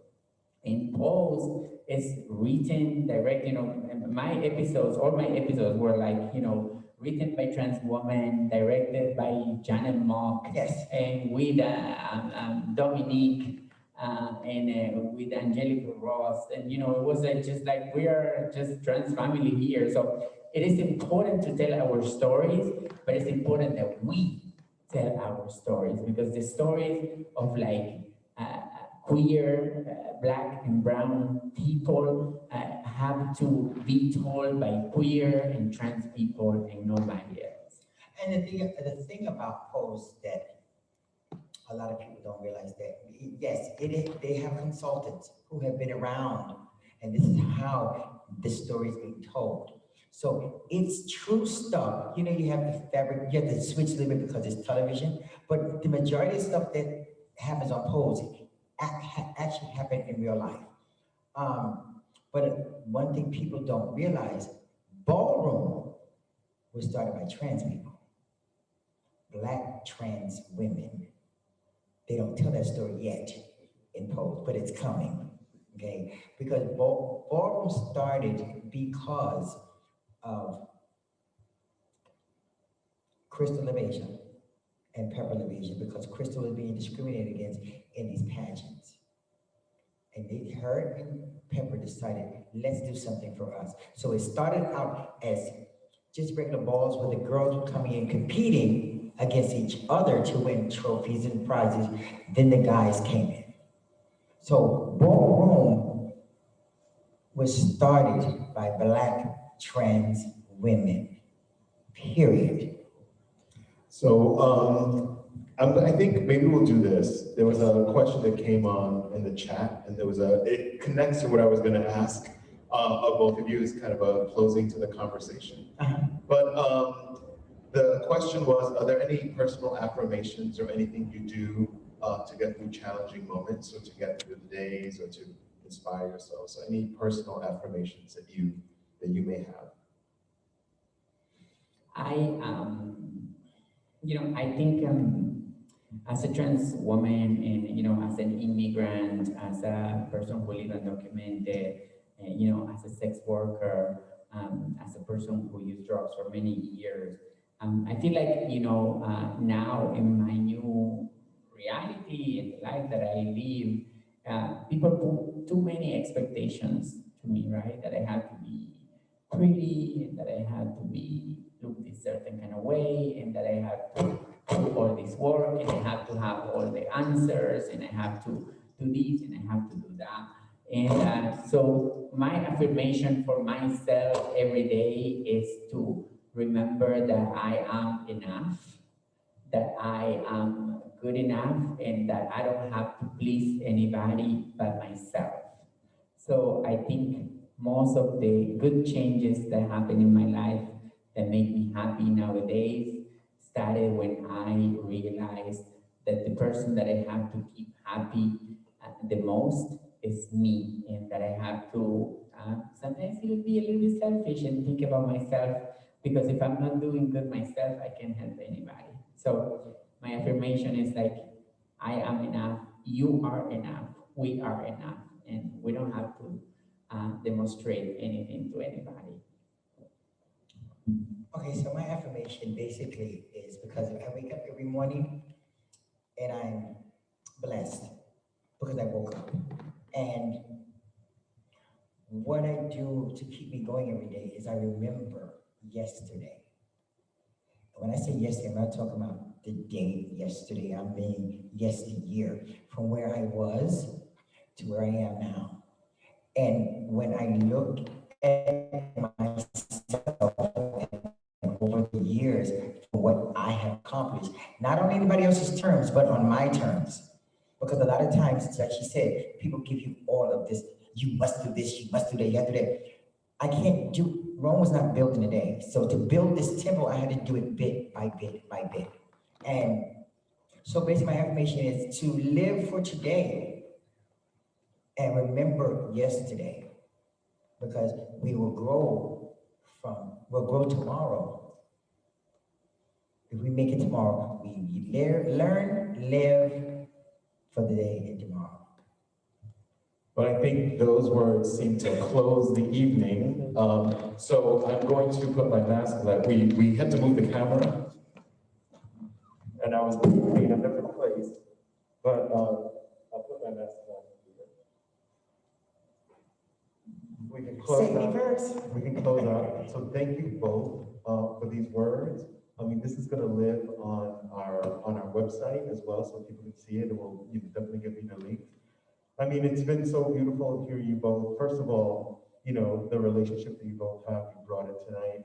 And Pose is written, directed, my episodes, all my episodes were like, written by trans women, directed by Janet Mock, Yes. and with Dominique, and with Angelica Ross. And, it was just like, we are just trans family here. So it is important to tell our stories, but it's important that we tell our stories, because the stories of like queer, Black and brown people have to be told by queer and trans people and nobody else. And the thing about Pose that a lot of people don't realize that, yes, they have consultants who have been around, and this is how the story is being told. So it's true stuff. You have the fabric, you have to switch a little bit because it's television, but the majority of stuff that happens on Pose actually happened in real life. But one thing people don't realize, ballroom was started by trans people, Black trans women. They don't tell that story yet in Pose, but it's coming, okay? Because ballroom started because of Crystal LaBeija and Pepper LaBeija, because Crystal was being discriminated against in these pageants. And her and Pepper decided, let's do something for us. So it started out as just regular balls where the girls were coming in competing against each other to win trophies and prizes. Then the guys came in. So ballroom was started by Black trans women, period. So I think maybe we'll do this. There was a question that came on in the chat, and it connects to what I was going to ask of both of you as kind of a closing to the conversation. But the question was, are there any personal affirmations or anything you do to get through challenging moments or to get through the days or to inspire yourself? So any personal affirmations that you may have? I think as a trans woman and, as an immigrant, as a person who lives undocumented, as a sex worker, as a person who used drugs for many years, I feel like, now in my new reality and the life that I live, people too many expectations to me, right? That I had to be pretty, and that I had to be look this certain kind of way, and that I had to do all this work, and I have to have all the answers, and I have to do this, and I have to do that. And so my affirmation for myself every day is to remember that I am enough, that I am good enough, and that I don't have to please anybody but myself. So I think most of the good changes that happen in my life that make me happy nowadays started when I realized that the person that I have to keep happy the most is me, and that I have to sometimes be a little bit selfish and think about myself, because if I'm not doing good myself, I can't help anybody. So my affirmation is like, I am enough, you are enough, we are enough, and we don't have to demonstrate anything to anybody. Okay, so my affirmation basically is because I wake up every morning and I'm blessed because I woke up. And what I do to keep me going every day is I remember yesterday. When I say yesterday, I'm not talking about the day yesterday. I mean yesteryear, from where I was to where I am now. And when I look at myself over the years for what I have accomplished, not on anybody else's terms, but on my terms. Because a lot of times, like she said, people give you all of this. You must do this, you must do that, you have to do that. I can't do, Rome was not built in a day. So to build this temple, I had to do it bit by bit by bit. And so basically my affirmation is to live for today and remember yesterday, because we'll grow tomorrow. If we make it tomorrow, we learn, live for the day and tomorrow. But I think those words seem to close the evening. So I'm going to put my mask on. We had to move the camera, and I was moving in a different place, but I'll put my mask on. We can close Say me out. first. We can close out. So thank you both for these words. I mean, this is going to live on our website as well, so people can see it, and we'll definitely give you the link. I mean, it's been so beautiful to hear you both. First of all, the relationship that you both have, you brought it tonight.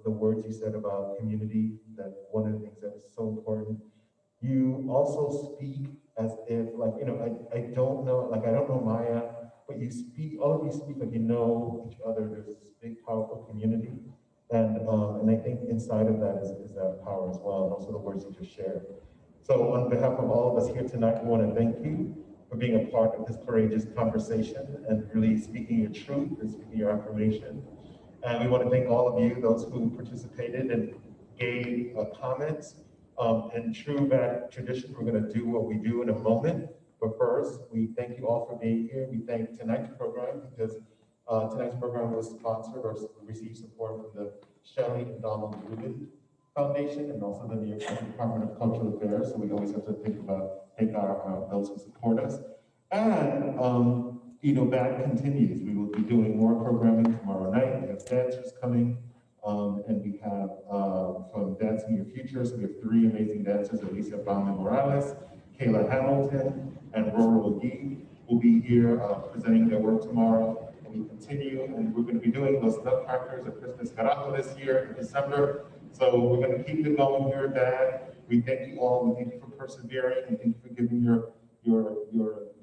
The words you said about community, that one of the things that is so important. You also speak as if, I don't know, I don't know Maya, but you speak, all of you speak like you know each other. There's this big, powerful community. And I think inside of that is that power as well, and also the words you just shared. So on behalf of all of us here tonight, we want to thank you for being a part of this courageous conversation and really speaking your truth and speaking your affirmation. And we want to thank all of you, those who participated and gave comments. In true bad tradition, we're going to do what we do in a moment. But first, we thank you all for being here. We thank tonight's program because tonight's program was sponsored or received support from the Shelley and Donald Rubin Foundation and also the New York City Department of Cultural Affairs. So we always have to thank our those who support us. And that continues. We will be doing more programming tomorrow night. We have dancers coming, and we have from Dancing Your Future. So we have 3 amazing dancers: Alicia Bauman Morales, Kayla Hamilton, and Roro Yee will be here presenting their work tomorrow. And we continue, and we're going to be doing Los Nutcrackers at Christmas Carajo this year in December. So we're going to keep it going here, Dad. We thank you all. We thank you for persevering. We thank you for giving your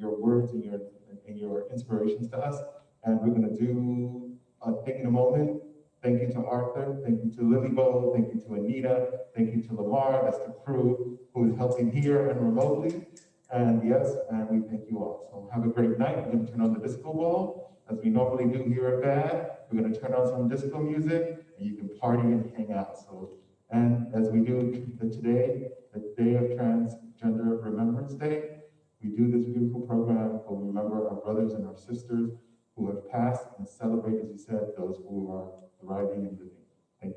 words and your inspirations to us. And we're going to do taking a moment. Thank you to Arthur. Thank you to Lily Bo. Thank you to Anita. Thank you to Lamar. That's the crew who is helping here and remotely. And yes, and we thank you all. So have a great night. We're going to turn on the disco ball as we normally do here at BAD. We're going to turn on some disco music, and you can party and hang out. So, and as we do today, the Day of Transgender Remembrance Day, we do this beautiful program to remember our brothers and our sisters who have passed and celebrate, as you said, those who are thriving and living. Thank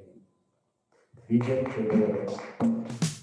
you. DJ, take it away.